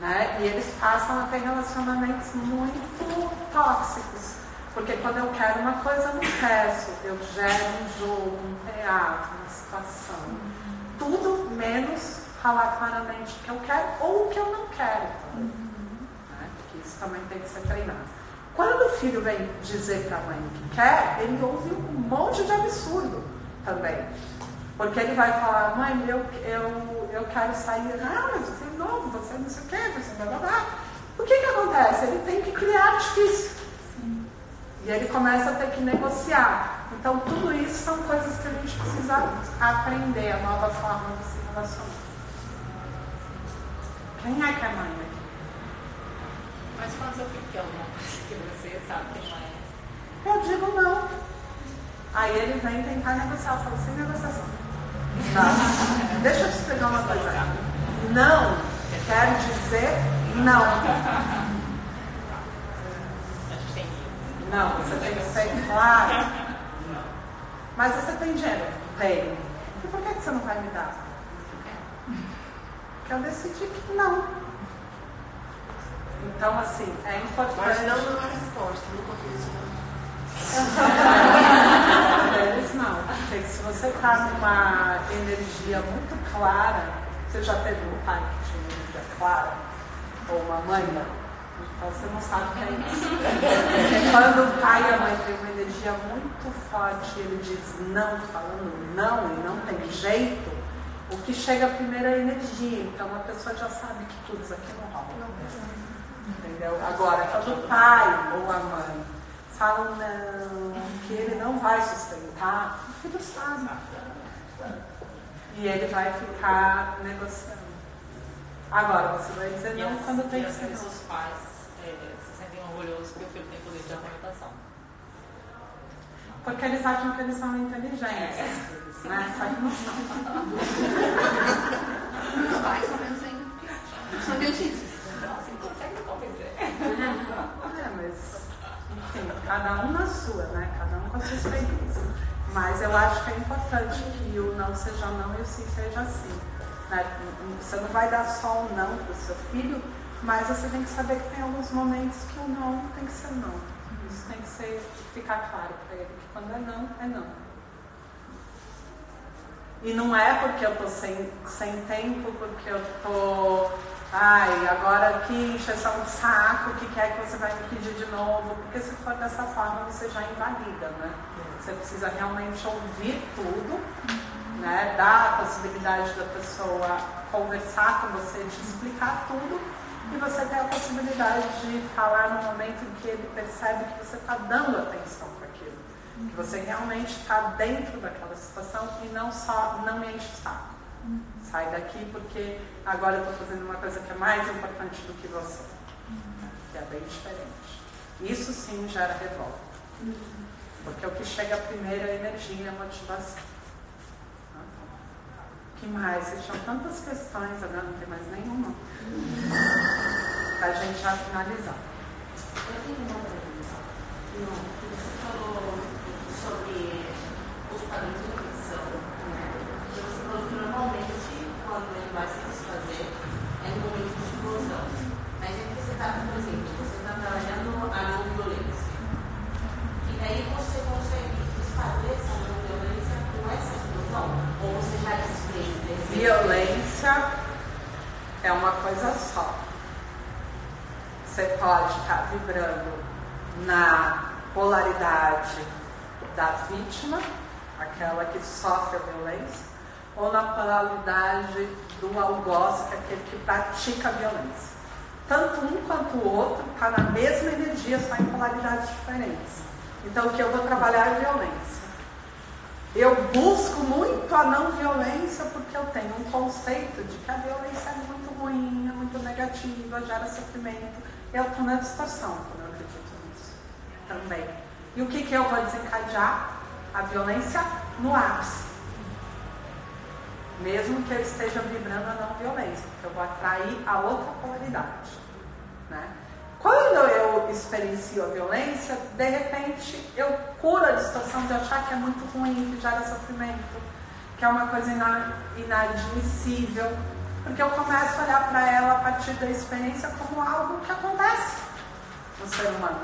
Speaker 1: né? E eles passam a ter relacionamentos muito tóxicos. Porque quando eu quero uma coisa, eu não peço. Eu gero um jogo, um teatro, uma situação. Tudo menos falar claramente o que eu quero ou o que eu não quero. Né? Porque isso também tem que ser treinado. Quando o filho vem dizer para a mãe o que quer, ele ouve um monte de absurdo também. Porque ele vai falar, mãe, eu quero sair. Ah, mas você é novo, você não sei o quê, você blá blá blá. O que acontece? Ele tem que criar artifício. E ele começa a ter que negociar. Então, tudo isso são coisas que a gente precisa aprender, a nova forma de se relacionar. Quem é que é mãe aqui?
Speaker 7: Mas quando eu fico alguma coisa que você sabe que mãe é?
Speaker 1: Eu digo não. Aí ele vem tentar negociar. Eu falo, sem negociação. Não. Deixa eu te explicar uma coisa. Não quer dizer não. Não, você tem que ser claro. Mas você tem dinheiro? Tem. E por que você não vai me dar? Porque eu decidi que não. Então, assim, é importante.
Speaker 4: Mas não é uma resposta, nunca fiz isso.
Speaker 1: Eles não. Porque se você está numa energia muito clara, você já teve um pai que tinha uma energia clara? Ou uma mãe? Então você não sabe o que é isso. Porque quando o pai e a mãe têm uma energia muito forte e ele diz não, falando não e não tem jeito, o que chega primeiro é a energia. Então a pessoa já sabe que tudo isso aqui não rola. Entendeu? Agora, quando o pai ou a mãe falam não, que ele não vai sustentar, o filho sabe. E ele vai ficar negociando. Agora, você vai dizer não quando tem que ser não.
Speaker 7: Os pais se sentem orgulhosos porque o filho tem poder de argumentação.
Speaker 1: Porque eles acham que eles são inteligentes. Né? Só que não são.
Speaker 6: Os pais são menos ainda. São idiotices.
Speaker 7: Assim consegue me convencer.
Speaker 1: Mas, enfim, cada um na sua, né? Cada um com a sua experiência. Mas eu acho que é importante que o não seja não e o sim seja sim. Né? Você não vai dar só um não para o seu filho, mas você tem que saber que tem alguns momentos que o não tem que ser não. Isso tem que ficar claro para ele, que quando é não, é não. E não é porque eu estou sem tempo, porque eu estou... Ai, agora aqui encheção de saco, o que quer que você vai me pedir de novo? Porque se for dessa forma, você já invalida, né? Você precisa realmente ouvir tudo, né? Dar a possibilidade da pessoa conversar com você, te explicar tudo, e você ter a possibilidade de falar no momento em que ele percebe que você está dando atenção para aquilo. Que você realmente está dentro daquela situação e não só não enche o saco. Sai daqui porque agora eu estou fazendo uma coisa que é mais importante do que você. Que é bem diferente. Isso sim gera revolta. Porque o que chega primeiro é a energia e a motivação. O que mais? Vocês tinham tantas questões, agora não tem mais nenhuma. Pra gente já finalizar.
Speaker 6: Eu tenho uma pergunta. Você falou sobre os padrões de nutrição, né? E você falou que normalmente, quando ele vai se desfazer, é no momento de explosão. Mas é que você está, por exemplo, você está trabalhando a não violência. E daí você consegue desfazer essa não violência com essa explosão? Ou você já desfez desse?
Speaker 1: Violência é uma coisa só. Você pode estar vibrando na polaridade da vítima, aquela que sofre a violência, ou na polaridade do algoz, que é aquele que pratica a violência. Tanto um quanto o outro está na mesma energia, só em polaridades diferentes. Então o que eu vou trabalhar é violência. Eu busco muito a não violência porque eu tenho um conceito de que a violência é muito ruim, é muito negativa, gera sofrimento. Eu estou na distorção quando eu acredito nisso também. E o que eu vou desencadear? A violência no ápice. Mesmo que eu esteja vibrando a não violência, porque eu vou atrair a outra polaridade. Né? Quando eu experiencio a violência, de repente eu curo a distorção de achar que é muito ruim, que gera sofrimento, que é uma coisa inadmissível. Porque eu começo a olhar para ela a partir da experiência como algo que acontece no ser humano.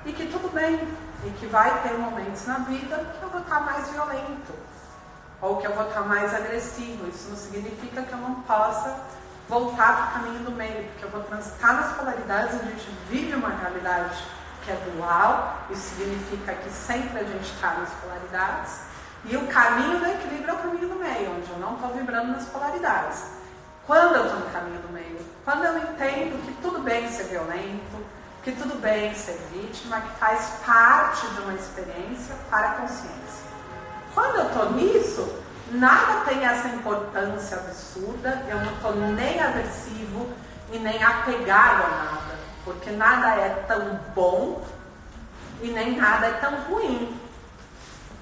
Speaker 1: E que tudo bem, e que vai ter momentos na vida que eu vou estar mais violento, ou que eu vou estar mais agressivo. Isso não significa que eu não possa voltar para o caminho do meio, porque eu vou transitar nas polaridades. A gente vive uma realidade que é dual, isso significa que sempre a gente está nas polaridades, e o caminho do equilíbrio é o caminho do meio, onde eu não estou vibrando nas polaridades. Quando eu estou no caminho do meio, quando eu entendo que tudo bem ser violento, que tudo bem ser vítima, que faz parte de uma experiência para a consciência. Quando eu estou nisso, nada tem essa importância absurda, eu não estou nem aversivo e nem apegado a nada, porque nada é tão bom e nem nada é tão ruim.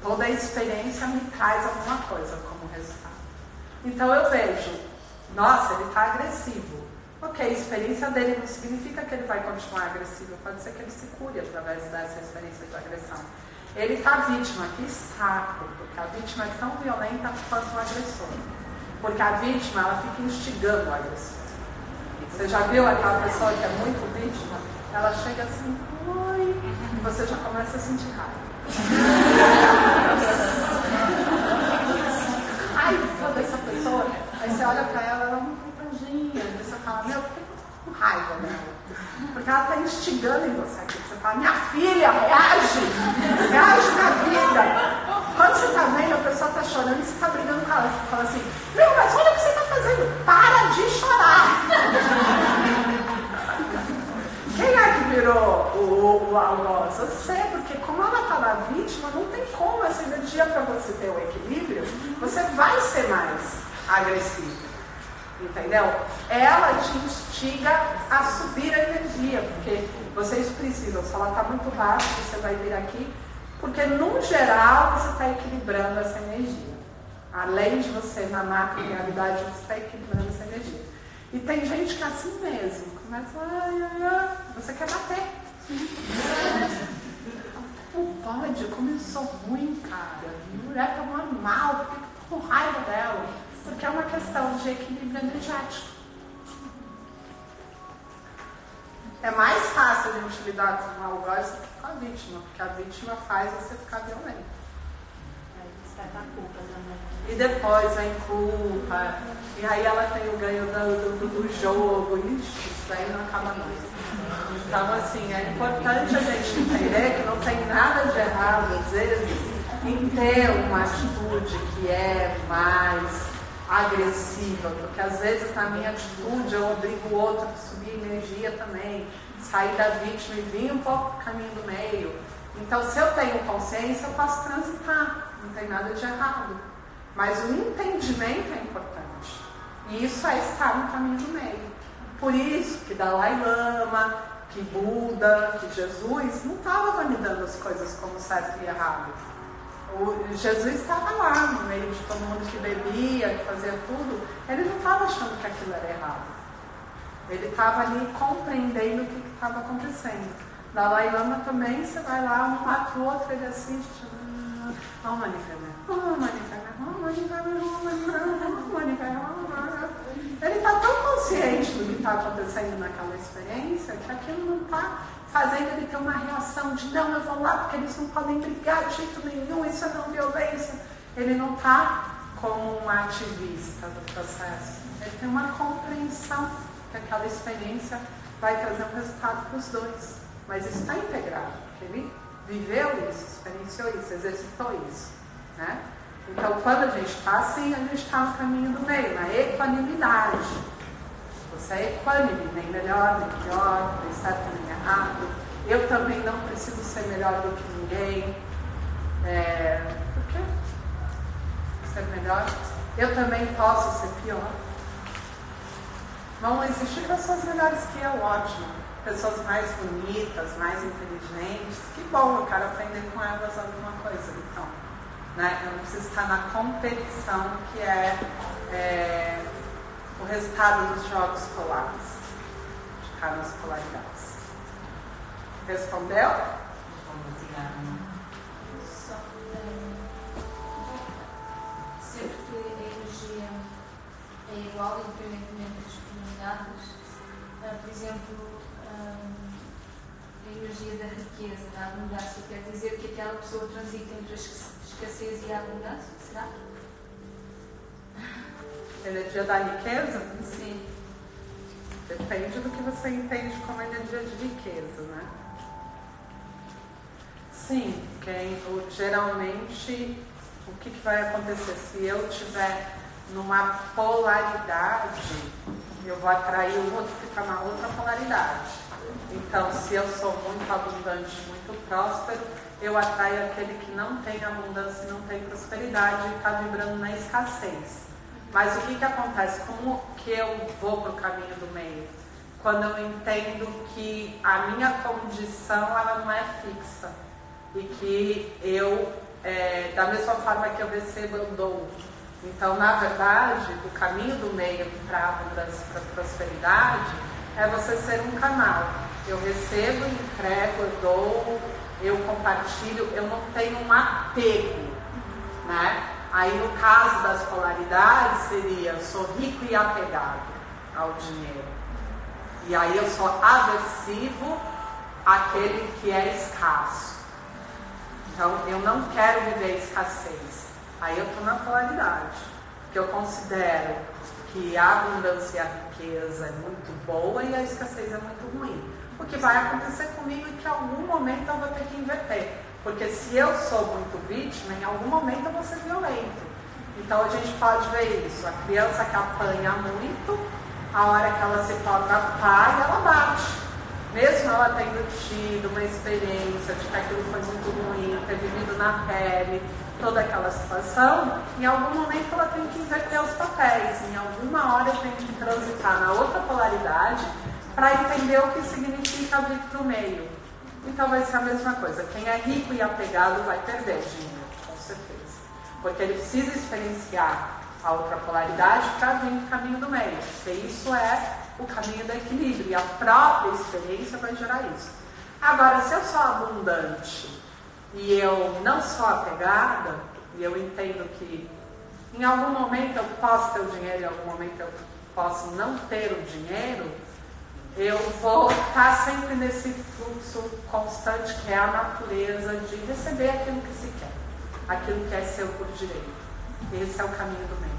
Speaker 1: Toda experiência me traz alguma coisa como resultado. Então eu vejo, nossa, ele está agressivo. Ok, a experiência dele não significa que ele vai continuar agressivo, pode ser que ele se cure através dessa experiência de agressão. Ele está vítima, que saco, porque a vítima é tão violenta quanto o agressor. Porque a vítima, ela fica instigando o agressor. Você já viu aquela pessoa que é muito vítima? Ela chega assim, oi, e você já começa a sentir raiva. Ai, toda essa pessoa, aí você olha pra ela, ela é uma coitadinha, e você fala, meu, por que eu tô com raiva dela? Porque ela está instigando em você aqui. Você fala, minha filha, reage na vida. Quando você está vendo, a pessoa está chorando e você está brigando com ela. Você fala assim, não, mas olha o que você está fazendo, para de chorar. Quem é que virou o algoz? Você, porque como ela está na vítima, não tem como essa energia para você ter o equilíbrio, você vai ser mais agressivo. Entendeu? Ela te instiga a subir a energia, porque vocês precisam, se ela está muito baixa, você vai vir aqui, porque no geral você está equilibrando essa energia. Além de você, na macro-realidade, você está equilibrando essa energia. E tem gente que é assim mesmo, começa, você quer bater. Não pode, começou ruim, cara. A mulher tá mal, por que eu tô com raiva dela? Porque é uma questão de equilíbrio energético. É mais fácil a gente lidar com o algoz do que com a vítima, porque a vítima faz você ficar violento. E depois vem culpa, e aí ela tem o ganho do jogo, isso daí não acaba mais. Então, assim, é importante a gente entender que não tem nada de errado, às vezes, em ter uma atitude que é mais agressiva, porque às vezes na minha atitude eu obrigo o outro a subir energia também, sair da vítima e vir um pouco do caminho do meio. Então, se eu tenho consciência, eu posso transitar, não tem nada de errado. Mas o entendimento é importante. E isso é estar no caminho do meio. Por isso que Dalai Lama, que Buda, que Jesus não estava validando as coisas como certo e errado. Jesus estava lá no meio de todo mundo que bebia, que fazia tudo. Ele não estava achando que aquilo era errado. Ele estava ali compreendendo o que estava acontecendo. Dalai Lama também, você vai lá, um mata o outro, ele assiste. Ele está tão consciente do que está acontecendo naquela experiência que aquilo não está fazendo ele ter uma reação de não, eu vou lá porque eles não podem brigar de jeito nenhum, isso é não violência. Ele não está como um ativista do processo. Ele tem uma compreensão que aquela experiência vai trazer um resultado para os dois. Mas isso está integrado, porque ele viveu isso, experienciou isso, exercitou isso. Né? Então, quando a gente está assim, a gente está no caminho do meio, na equanimidade. Você é equânime, nem melhor, nem pior, nem certo, nem errado. Eu também não preciso ser melhor do que ninguém. Por quê? Ser melhor. Eu também posso ser pior. Vão existir pessoas melhores que eu, ótimo. Pessoas mais bonitas, mais inteligentes. Que bom, eu quero aprender com elas alguma coisa. Então, né? Eu não preciso estar na competição que é o resultado dos jogos polares, de ficar nas polaridades. Respondeu?
Speaker 6: Sempre que energia
Speaker 8: é igual, independentemente das comunidades. Por exemplo, a energia da riqueza, da abundância, quer dizer que aquela pessoa transita entre a escassez e a abundância, será?
Speaker 1: Energia da riqueza?
Speaker 8: Sim.
Speaker 1: Depende do que você entende como energia de riqueza, né? Sim, geralmente o que vai acontecer? Se eu estiver numa polaridade, eu vou atrair o outro que está na outra polaridade. Então, se eu sou muito abundante, muito próspero, eu atraio aquele que não tem abundância e não tem prosperidade e está vibrando na escassez. Mas o que acontece? Como que eu vou para o caminho do meio? Quando eu entendo que a minha condição ela não é fixa e que eu, da mesma forma que eu recebo, eu dou. Então, na verdade, o caminho do meio para a abundância e para a prosperidade é você ser um canal. Eu recebo, entrego, eu dou, eu compartilho, eu não tenho um apego, né? Aí, no caso das polaridades, seria eu sou rico e apegado ao dinheiro. E aí eu sou aversivo àquele que é escasso. Então, eu não quero viver escassez. Aí eu estou na polaridade. Porque eu considero que a abundância e a riqueza é muito boa e a escassez é muito ruim. O que vai acontecer comigo é que em algum momento eu vou ter que inverter. Porque se eu sou muito vítima, em algum momento eu vou ser violento. Então a gente pode ver isso. A criança que apanha muito, a hora que ela se torna pai, ela bate. Mesmo ela tendo tido uma experiência de que aquilo foi muito ruim, ter vivido na pele, toda aquela situação, em algum momento ela tem que inverter os papéis. Em alguma hora eu tenho que transitar na outra polaridade para entender o que significa vir para o meio. Então vai ser a mesma coisa. Quem é rico e apegado vai perder o dinheiro, com certeza. Porque ele precisa experienciar a outra polaridade para vir para o caminho do meio. Porque isso é o caminho do equilíbrio. E a própria experiência vai gerar isso. Agora, se eu sou abundante e eu não sou apegada, e eu entendo que em algum momento eu posso ter o dinheiro, em algum momento eu posso não ter o dinheiro, eu vou estar sempre nesse fluxo constante que é a natureza de receber aquilo que se quer, aquilo que é seu por direito. Esse é o caminho do meio.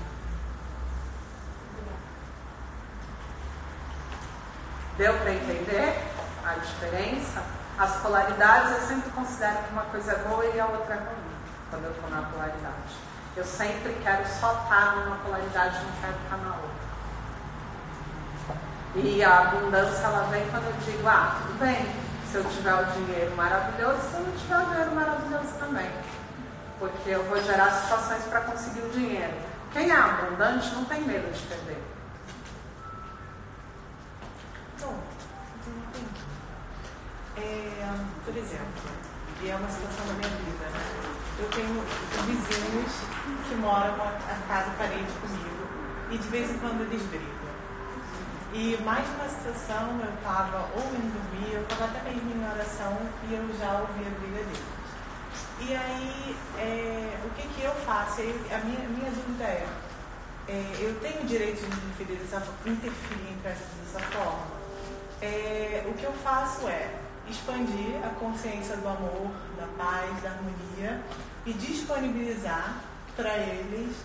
Speaker 1: Deu para entender a diferença? As polaridades eu sempre considero que uma coisa é boa e a outra é ruim, quando eu estou na polaridade. Eu sempre quero só estar numa polaridade, não quero estar na outra. E a abundância, ela vem quando eu digo, tudo bem, se eu tiver o dinheiro maravilhoso, se eu não tiver o dinheiro maravilhoso também. Porque eu vou gerar situações para conseguir o dinheiro. Quem é abundante não tem medo de perder.
Speaker 2: Bom, por exemplo, e é uma situação da minha vida, né? Eu tenho vizinhos que moram a casa parede comigo e de vez em quando eles brigam. E mais uma situação, eu estava ou indo dormir, eu estava até mesmo em oração e eu já ouvi a briga deles. E aí, o que eu faço? A minha dúvida eu tenho o direito de interferir dessa forma? O que eu faço é expandir a consciência do amor, da paz, da harmonia e disponibilizar para eles,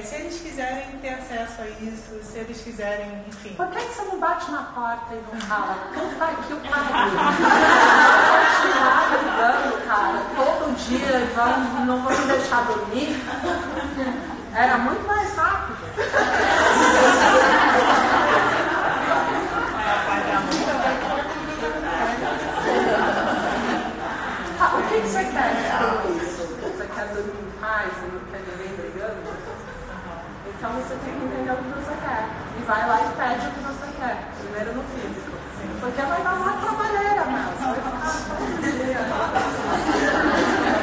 Speaker 2: se eles quiserem ter acesso a isso, se eles quiserem, enfim.
Speaker 1: Por que você não bate na porta e não fala, puta que o pariu? Continuar brigando, cara, todo dia, não vou me deixar dormir. Era muito mais rápido. O que você quer com isso? Você quer dormir em paz e não quer ninguém brigando? Então você tem que entender o que você quer. E vai lá e pede o que você quer. Primeiro no físico. Porque vai dar uma trabalheira, mas você vai ficar todo dia.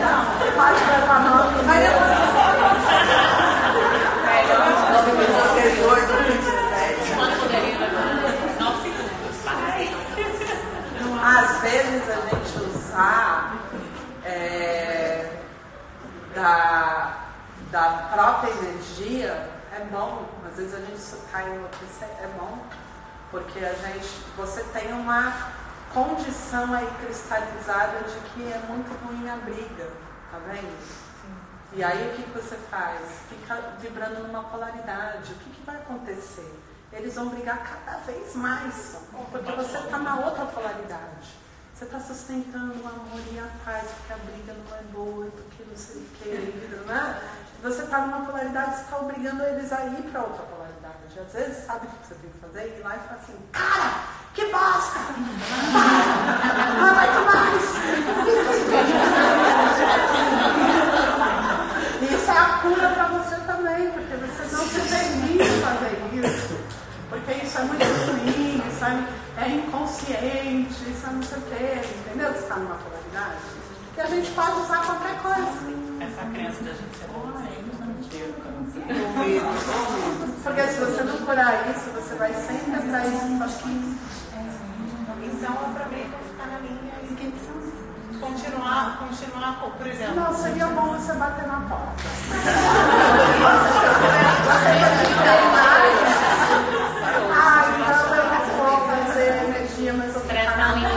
Speaker 1: Não, pode levar nome. Vai levar às vezes a gente usar da própria energia é bom, às vezes a gente vai enlouquecer, é bom, porque você tem uma condição aí cristalizada de que é muito ruim a briga, tá vendo? Sim. E aí o que você faz? Fica vibrando numa polaridade. O que vai acontecer? Eles vão brigar cada vez mais, porque você está na outra polaridade. Você está sustentando o amor e a paz, porque a briga não é boa, porque não sei o que, né? Você está numa polaridade, você está obrigando eles a ir para outra polaridade. Às vezes, sabe o que você tem que fazer? Ir lá e falar assim, cara, que bosta! Não aguento mais! Isso é a cura para você também, porque você não se permite fazer isso. Porque isso é muito ruim, isso é inconsciente, isso é não sei o quê, entendeu? Você está numa polaridade. E a gente pode usar qualquer coisa.
Speaker 7: Essa crença da gente ser bom,
Speaker 1: porque se você não curar isso, você vai sempre atrair situações.
Speaker 2: Então, aproveita ficar na linha e continuar, por exemplo.
Speaker 1: Não, seria bom você bater na porta. Então eu vou fazer energia mesoterapia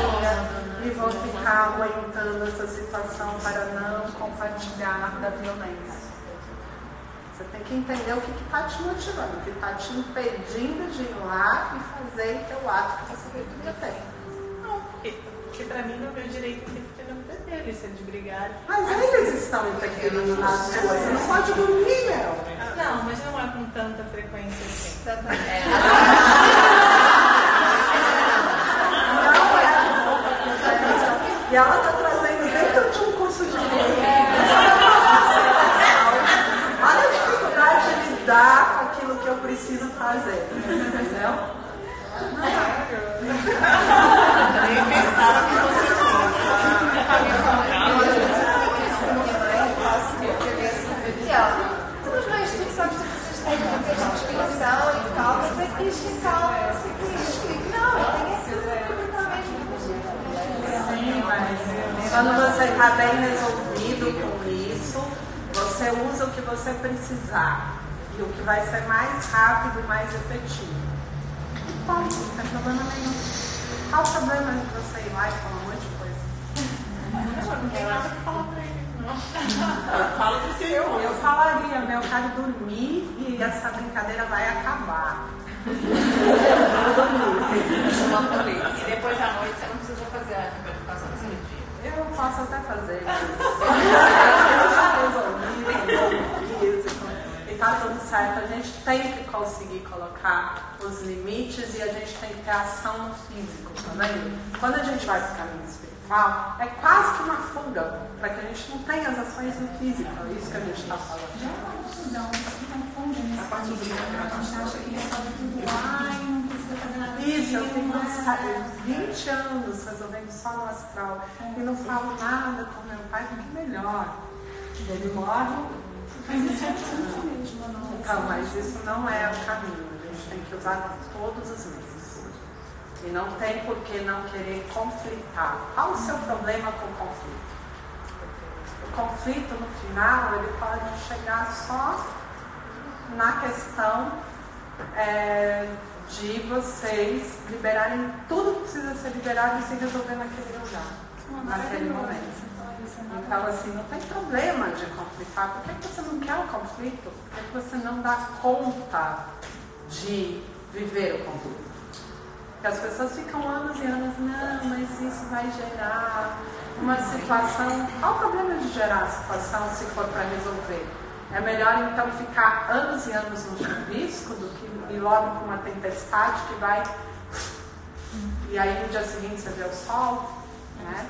Speaker 1: e vou ficar aguentando essa situação para não compartilhar da violência. Você tem que entender o que está te motivando, o que está te impedindo de ir lá e fazer o teu ato que você deveria ter.
Speaker 2: Não, porque para mim não é meu direito tem que ter na vida deles, se eles brigarem.
Speaker 1: Mas eles estão interferindo nas suas, você não pode dormir, meu.
Speaker 2: Não, mas não é com tanta frequência assim.
Speaker 1: E ela está trazendo dentro de um curso de olha a dificuldade de lidar com aquilo que eu preciso fazer. Entendeu?
Speaker 2: Nem pensava que fosse
Speaker 8: Tudo bem, tu sabes que vocês têm que ter inspiração e calma, mas que isso calma, não sei o que. Não, tem que ser
Speaker 1: Sim, mas quando você está bem resolvido com isso, você usa o que você precisar e o que vai ser mais rápido e mais efetivo. Bom, não tem problema nenhum. Qual o problema de você ir lá e falar um monte de coisa?
Speaker 2: não tem nada que falar pra ele, não.
Speaker 4: Fala do seu.
Speaker 1: Eu falaria, eu quero dormir e essa brincadeira vai acabar.
Speaker 7: E depois à noite você não precisa fazer a recuperação desse dia.
Speaker 1: Eu posso até fazer isso. Eu já resolvi, e tá tudo certo. A gente tem que conseguir colocar os limites e a gente tem que ter ação no físico, tá vendo? Quando a gente vai para o caminho espiritual, é quase que uma fuga, para que a gente não tenha as ações no físico. É isso que a gente está falando.
Speaker 3: Já é uma confusão, se confunde nesse sentido. A gente acha que resolve tudo lá e não precisa fazer nada.
Speaker 1: Isso, eu fico 20 anos resolvendo só no astral e não falo nada com meu pai, porque melhor. Ele morre.
Speaker 3: Mas isso é tudo mesmo, não?
Speaker 1: Então, mas isso não é o caminho. A gente tem que usar todos os meses. E não tem por que não querer conflitar. Qual o seu problema com o conflito? O conflito, no final, ele pode chegar só na questão de vocês liberarem tudo que precisa ser liberado e se resolver naquele lugar, naquele momento. Então, assim, não tem problema de conflitar. Por que você não quer o conflito? Por que você não dá conta de viver o conflito? Porque as pessoas ficam anos e anos, não, mas isso vai gerar uma situação. Qual o problema de gerar a situação se for para resolver? É melhor então ficar anos e anos no chuvisco do que ir logo para uma tempestade que vai. E aí no dia seguinte você vê o sol, né?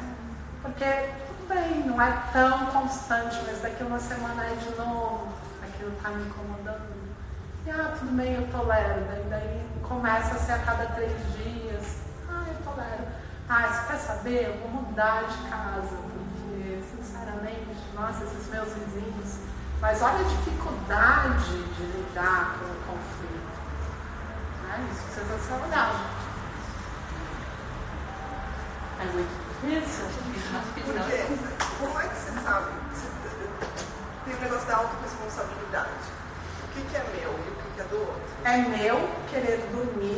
Speaker 1: Porque tudo bem, não é tão constante, mas daqui a uma semana é de novo, aquilo está me incomodando. E tudo bem, eu tolero. Daí começa a ser a cada 3 dias. Eu tolero. Você quer saber? Eu vou mudar de casa, porque, sinceramente, nossa, esses meus vizinhos. Mas olha a dificuldade de lidar com o conflito. Isso precisa ser legal. É muito difícil.
Speaker 4: Porque, como é que você sabe? Tem o negócio da autorresponsabilidade.
Speaker 9: que é meu e o que é do outro?
Speaker 1: É meu querer dormir